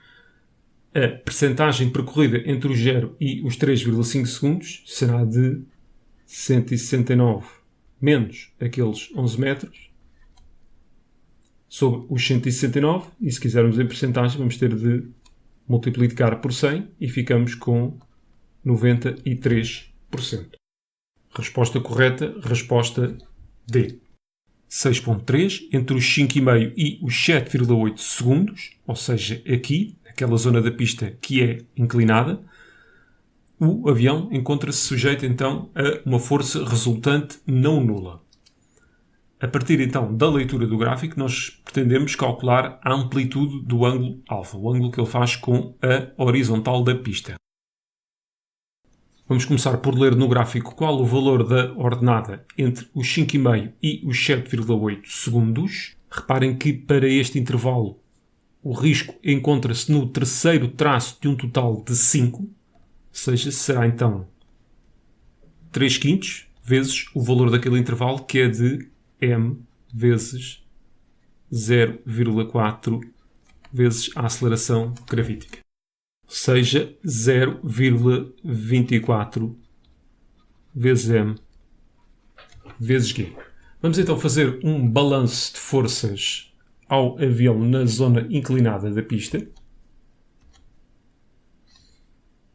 a percentagem percorrida entre os 0 e os 3,5 segundos será de 169 menos aqueles 11 metros sobre os 169, e se quisermos em percentagem vamos ter de multiplicar por 100 e ficamos com 93%. Resposta correta, resposta D. 6.3 entre os 5,5 e os 7,8 segundos, ou seja, aqui, naquela zona da pista que é inclinada, o avião encontra-se sujeito então a uma força resultante não nula. A partir então da leitura do gráfico, nós pretendemos calcular a amplitude do ângulo alfa, o ângulo que ele faz com a horizontal da pista. Vamos começar por ler no gráfico qual o valor da ordenada entre os 5,5 e os 7,8 segundos. Reparem que para este intervalo o risco encontra-se no terceiro traço de um total de 5, ou seja, será então 3/5 vezes o valor daquele intervalo, que é de m vezes 0,4 vezes a aceleração gravítica. Ou seja, 0,24 vezes m vezes g. Vamos então fazer um balanço de forças ao avião na zona inclinada da pista.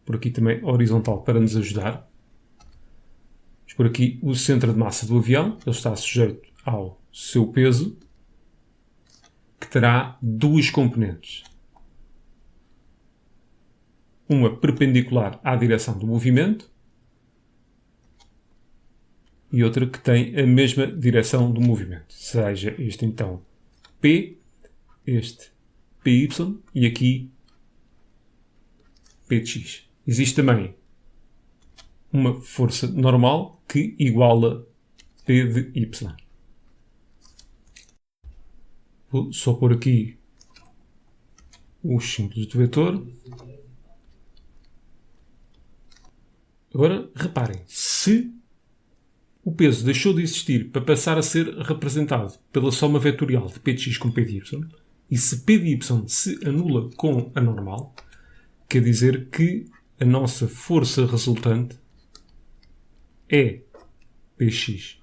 Por aqui também horizontal para nos ajudar. Vamos por aqui o centro de massa do avião. Ele está sujeito ao seu peso, que terá duas componentes. Uma perpendicular à direção do movimento e outra que tem a mesma direção do movimento. Seja este então P, este PY e aqui P de X. Existe também uma força normal que iguala P de Y. Vou só pôr aqui os símbolos do vetor. Agora, reparem, se o peso deixou de existir para passar a ser representado pela soma vetorial de P de X com P de Y, e se P de Y se anula com a normal, quer dizer que a nossa força resultante é Px.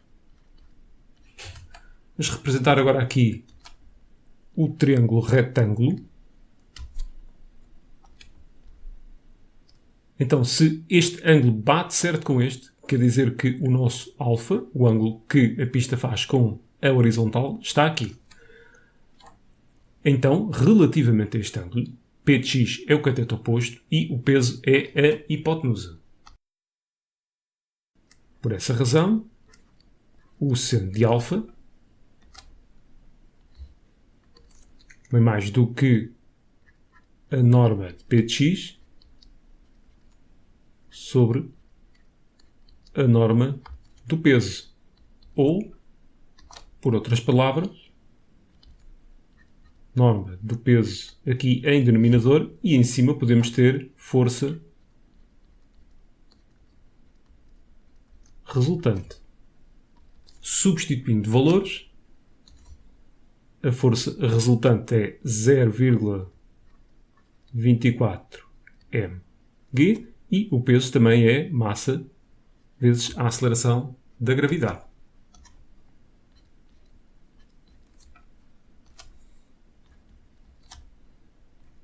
Vamos representar agora aqui o triângulo retângulo. Então, se este ângulo bate certo com este, quer dizer que o nosso alfa, o ângulo que a pista faz com a horizontal, está aqui. Então, relativamente a este ângulo, P de X é o cateto oposto e o peso é a hipotenusa. Por essa razão, o seno de alfa não é mais do que a norma de P de X sobre a norma do peso. Ou, por outras palavras, norma do peso aqui em denominador e em cima podemos ter força resultante. Substituindo valores, a força resultante é 0,24 mg e o peso também é massa vezes a aceleração da gravidade.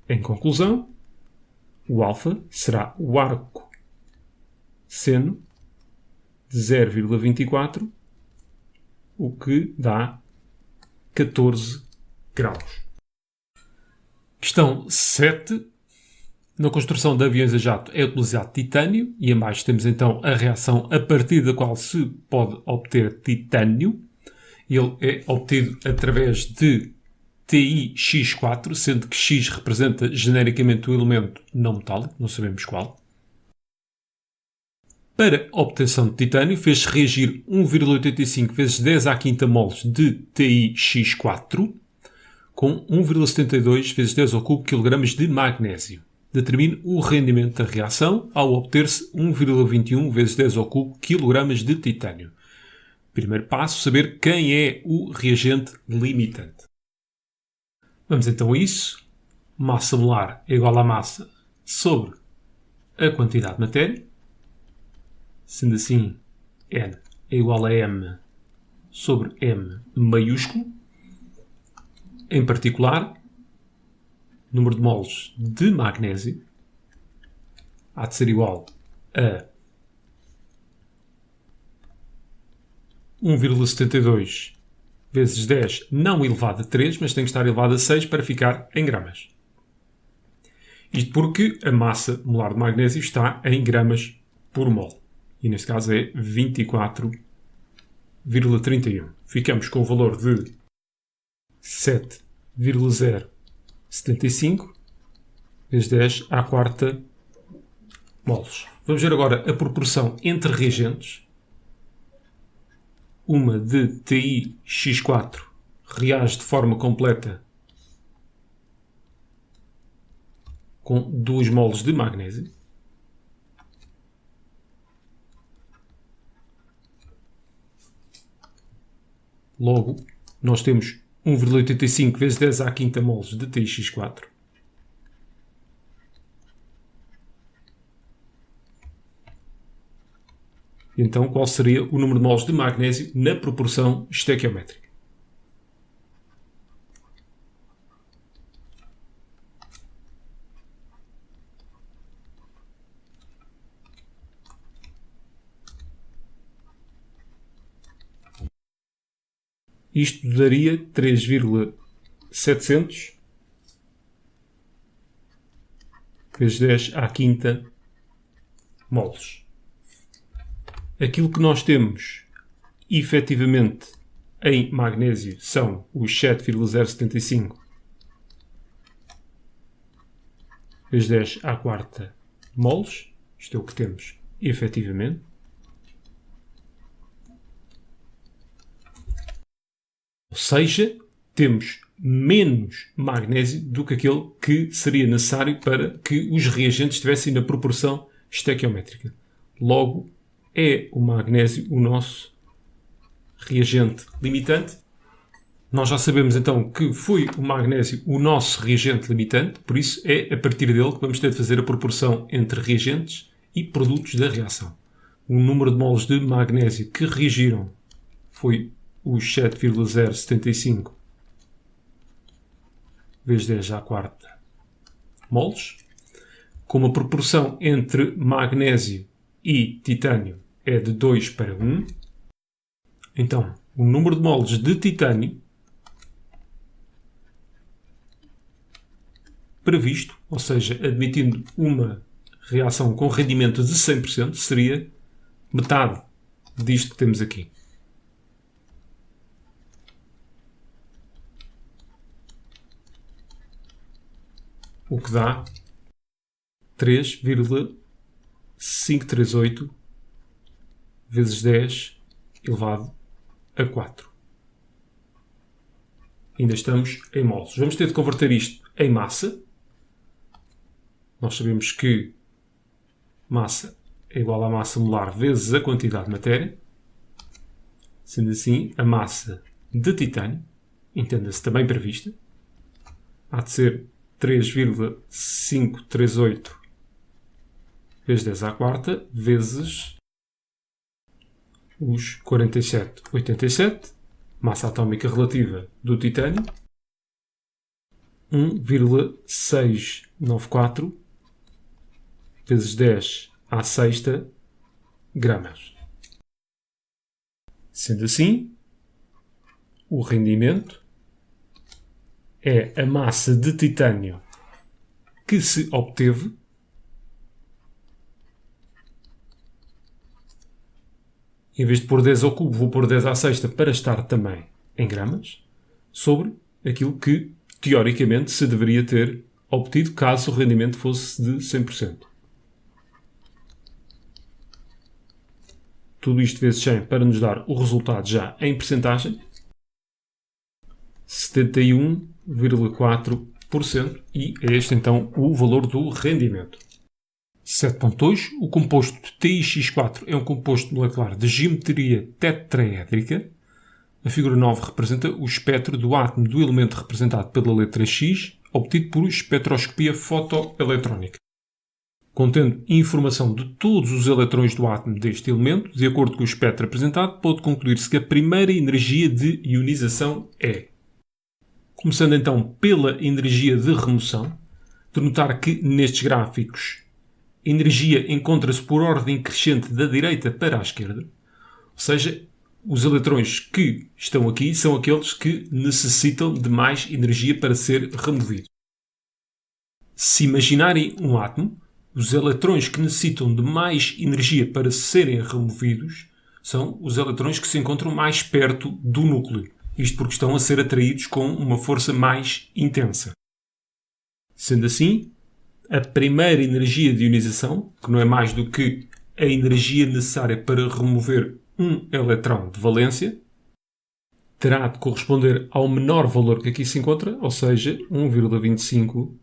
Em conclusão, o alfa será o arco seno de 0,24, o que dá 14 graus. Questão 7. Na construção de aviões a jato é utilizado titânio e abaixo temos então a reação a partir da qual se pode obter titânio. Ele é obtido através de TiX4, sendo que X representa genericamente o elemento não metálico, não sabemos qual. Para a obtenção de titânio, fez-se reagir 1,85 vezes 10 à quinta moles de TiX4 com 1,72 vezes 10 ao cubo kg de magnésio. Determine o rendimento da reação ao obter-se 1,21 vezes 10 ao cubo kg de titânio. Primeiro passo, saber quem é o reagente limitante. Vamos então a isso. Massa molar é igual à massa sobre a quantidade de matéria. Sendo assim, N é igual a M sobre M maiúsculo. Em particular, número de moles de magnésio há de ser igual a 1,72 vezes 10 não elevado a 3, mas tem que estar elevado a 6 para ficar em gramas. Isto porque a massa molar de magnésio está em gramas por mol. E neste caso é 24,31. Ficamos com o valor de 7,075 vezes 10 à quarta moles. Vamos ver agora a proporção entre reagentes. Uma de TiX4 reage de forma completa com 2 moles de magnésio. Logo, nós temos 1,85 vezes 10 à quinta moles de TiX4. Então, qual seria o número de moles de magnésio na proporção estequiométrica? Isto daria 3,700 vezes 10 à quinta moles. Aquilo que nós temos efetivamente em magnésio são os 7,075 vezes 10 à quarta moles. Isto é o que temos efetivamente. Ou seja, temos menos magnésio do que aquele que seria necessário para que os reagentes estivessem na proporção estequiométrica. Logo, é o magnésio o nosso reagente limitante. Nós já sabemos então que foi o magnésio o nosso reagente limitante, por isso é a partir dele que vamos ter de fazer a proporção entre reagentes e produtos da reação. O número de moles de magnésio que reagiram foi os 7,075 vezes 10 à quarta moles. Como a proporção entre magnésio e titânio é de 2 para 1, então o número de moles de titânio previsto, ou seja, admitindo uma reação com rendimento de 100%, seria metade disto que temos aqui. O que dá 3,538 vezes 10 elevado a 4. Ainda estamos em moles. Vamos ter de converter isto em massa. Nós sabemos que massa é igual à massa molar vezes a quantidade de matéria. Sendo assim, a massa de titânio, entenda-se também prevista, há de ser 3,538 vezes 10 à quarta vezes os 47,87, massa atómica relativa do titânio, 1,694 vezes 10 à sexta gramas. Sendo assim, o rendimento é a massa de titânio que se obteve em vez de pôr 10 ao cubo, vou pôr 10 à sexta para estar também em gramas, sobre aquilo que teoricamente, se deveria ter obtido caso o rendimento fosse de 100%. Tudo isto vezes 100 para nos dar o resultado já em percentagem. 71,4%, e é este então o valor do rendimento. 7.2. O composto TIX4 é um composto molecular de geometria tetraédrica. A figura 9 representa o espectro do átomo do elemento representado pela letra X, obtido por espectroscopia fotoeletrónica. Contendo informação de todos os eletrões do átomo deste elemento, de acordo com o espectro apresentado, pode concluir-se que a primeira energia de ionização é. Começando então pela energia de remoção, de notar que nestes gráficos a energia encontra-se por ordem crescente da direita para a esquerda, ou seja, os eletrões que estão aqui são aqueles que necessitam de mais energia para ser removido. Se imaginarem um átomo, os eletrões que necessitam de mais energia para serem removidos são os eletrões que se encontram mais perto do núcleo. Isto porque estão a ser atraídos com uma força mais intensa. Sendo assim, a primeira energia de ionização, que não é mais do que a energia necessária para remover um eletrão de valência, terá de corresponder ao menor valor que aqui se encontra, ou seja, 1,25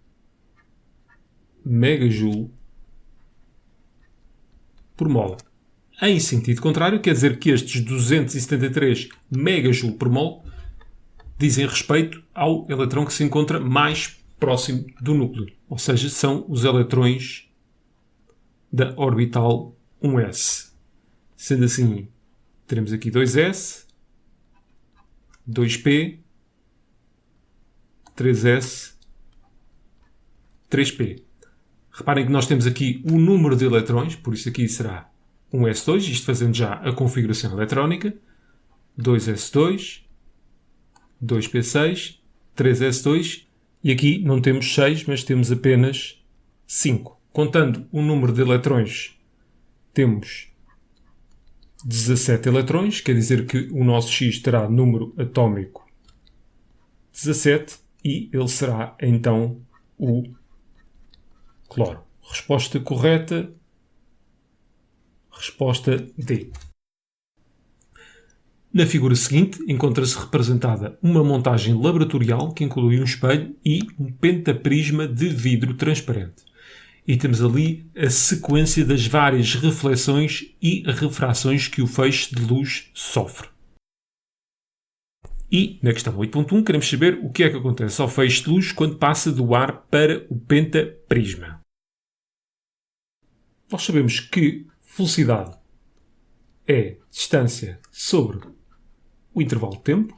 megajoule por mol. Em sentido contrário, quer dizer que estes 273 megajoule por mol dizem respeito ao eletrão que se encontra mais próximo do núcleo, ou seja, são os eletrões da orbital 1s. Sendo assim, teremos aqui 2s, 2p, 3s, 3p. Reparem que nós temos aqui o número de eletrões, por isso aqui será 1s2, isto fazendo já a configuração eletrónica, 2s2, 2p6, 3s2, e aqui não temos 6, mas temos apenas 5. Contando o número de eletrões, temos 17 eletrões, quer dizer que o nosso X terá número atómico 17 e ele será então o cloro. Resposta correta. Resposta D. Na figura seguinte, encontra-se representada uma montagem laboratorial que inclui um espelho e um pentaprisma de vidro transparente. E temos ali a sequência das várias reflexões e refrações que o feixe de luz sofre. E, na questão 8.1, queremos saber o que é que acontece ao feixe de luz quando passa do ar para o pentaprisma. Nós sabemos que velocidade é distância sobre o intervalo de tempo.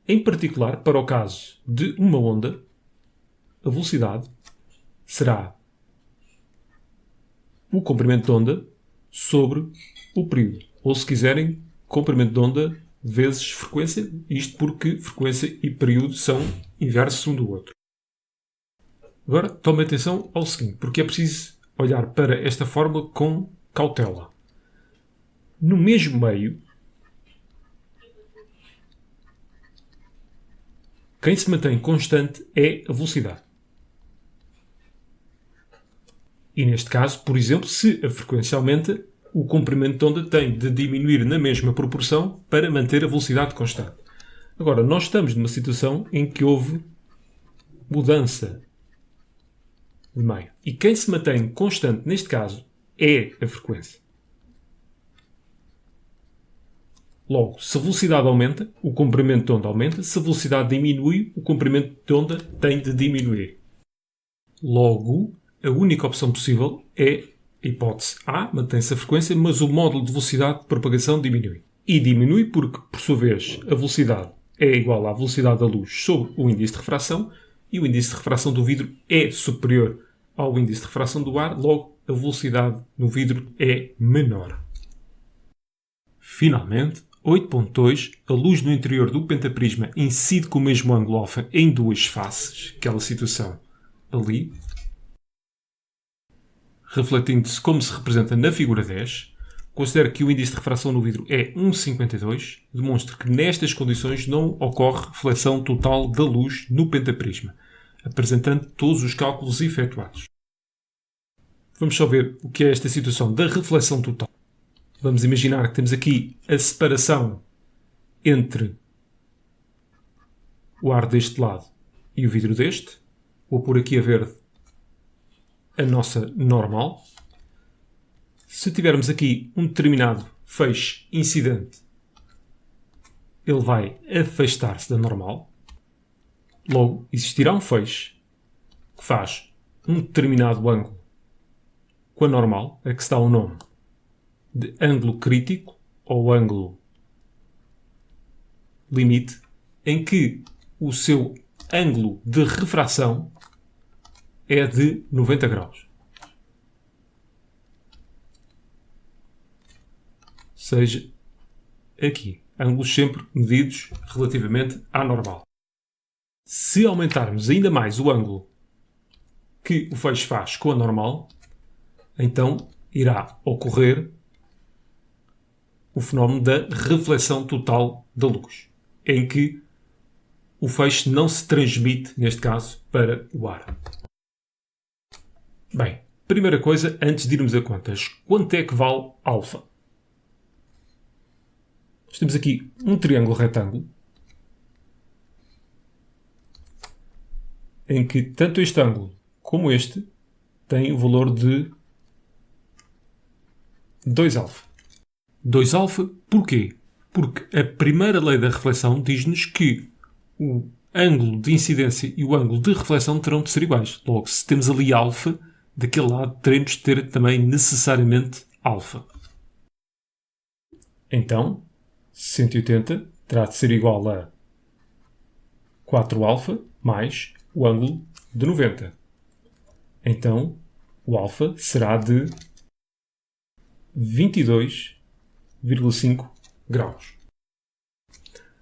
Em particular, para o caso de uma onda, a velocidade será o comprimento de onda sobre o período. Ou, se quiserem, comprimento de onda vezes frequência, isto porque frequência e período são inversos um do outro. Agora, tomem atenção ao seguinte, porque é preciso olhar para esta fórmula com cautela. No mesmo meio, quem se mantém constante é a velocidade. E neste caso, por exemplo, se a frequência aumenta, o comprimento de onda tem de diminuir na mesma proporção para manter a velocidade constante. Agora, nós estamos numa situação em que houve mudança de meio. E quem se mantém constante, neste caso, é a frequência. Logo, se a velocidade aumenta, o comprimento de onda aumenta. Se a velocidade diminui, o comprimento de onda tem de diminuir. Logo, a única opção possível é a hipótese A, mantém-se a frequência, mas o módulo de velocidade de propagação diminui. E diminui porque, por sua vez, a velocidade é igual à velocidade da luz sobre o índice de refração e o índice de refração do vidro é superior ao índice de refração do ar, logo a velocidade no vidro é menor. Finalmente, 8.2, a luz no interior do pentaprisma incide com o mesmo ângulo alfa em duas faces, aquela situação ali, refletindo-se como se representa na figura 10, considero que o índice de refração no vidro é 1,52, demonstra que nestas condições não ocorre reflexão total da luz no pentaprisma, apresentando todos os cálculos efetuados. Vamos só ver o que é esta situação da reflexão total. Vamos imaginar que temos aqui a separação entre o ar deste lado e o vidro deste. Vou pôr aqui a verde a nossa normal. Se tivermos aqui um determinado feixe incidente, ele vai afastar-se da normal. Logo, existirá um feixe que faz um determinado ângulo com a normal, a que se dá o nome de ângulo crítico ou ângulo limite, em que o seu ângulo de refração é de 90 graus. Ou seja, aqui, ângulos sempre medidos relativamente à normal. Se aumentarmos ainda mais o ângulo que o feixe faz com a normal, então irá ocorrer o fenómeno da reflexão total da luz, em que o feixe não se transmite, neste caso, para o ar. Bem, primeira coisa, antes de irmos a contas, quanto é que vale alfa? Nós temos aqui um triângulo retângulo, em que tanto este ângulo como este têm o valor de 2α. 2α, porquê? Porque a primeira lei da reflexão diz-nos que o ângulo de incidência e o ângulo de reflexão terão de ser iguais. Logo, se temos ali alfa, daquele lado teremos de ter também necessariamente alfa. Então, 180 terá de ser igual a 4α mais o ângulo de 90. Então, o alfa será de 22,5 graus.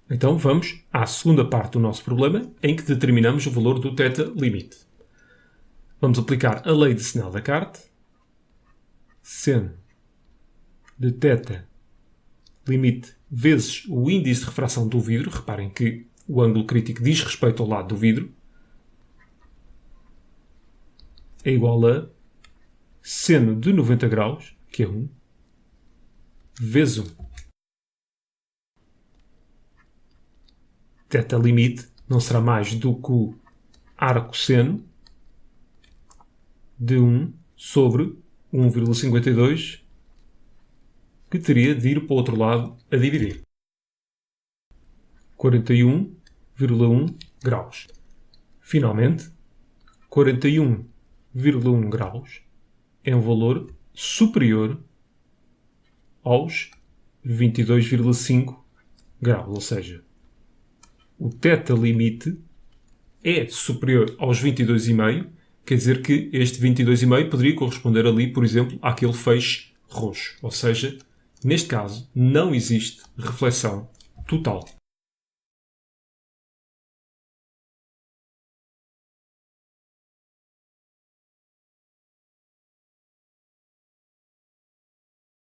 Então vamos à segunda parte do nosso problema, em que determinamos o valor do θ limite. Vamos aplicar a lei de Snell-Descartes. Seno de θ limite vezes o índice de refração do vidro. Reparem que o ângulo crítico diz respeito ao lado do vidro. É igual a seno de 90 graus, que é 1, vezes 1. θ limite não será mais do que o arcosseno de 1 sobre 1,52, que teria de ir para o outro lado a dividir. 41,1 graus. Finalmente, 41,1 graus é um valor superior aos 22,5 graus, ou seja, o θ limite é superior aos 22,5, quer dizer que este 22,5 poderia corresponder ali, por exemplo, àquele feixe roxo. Ou seja, neste caso, não existe reflexão total.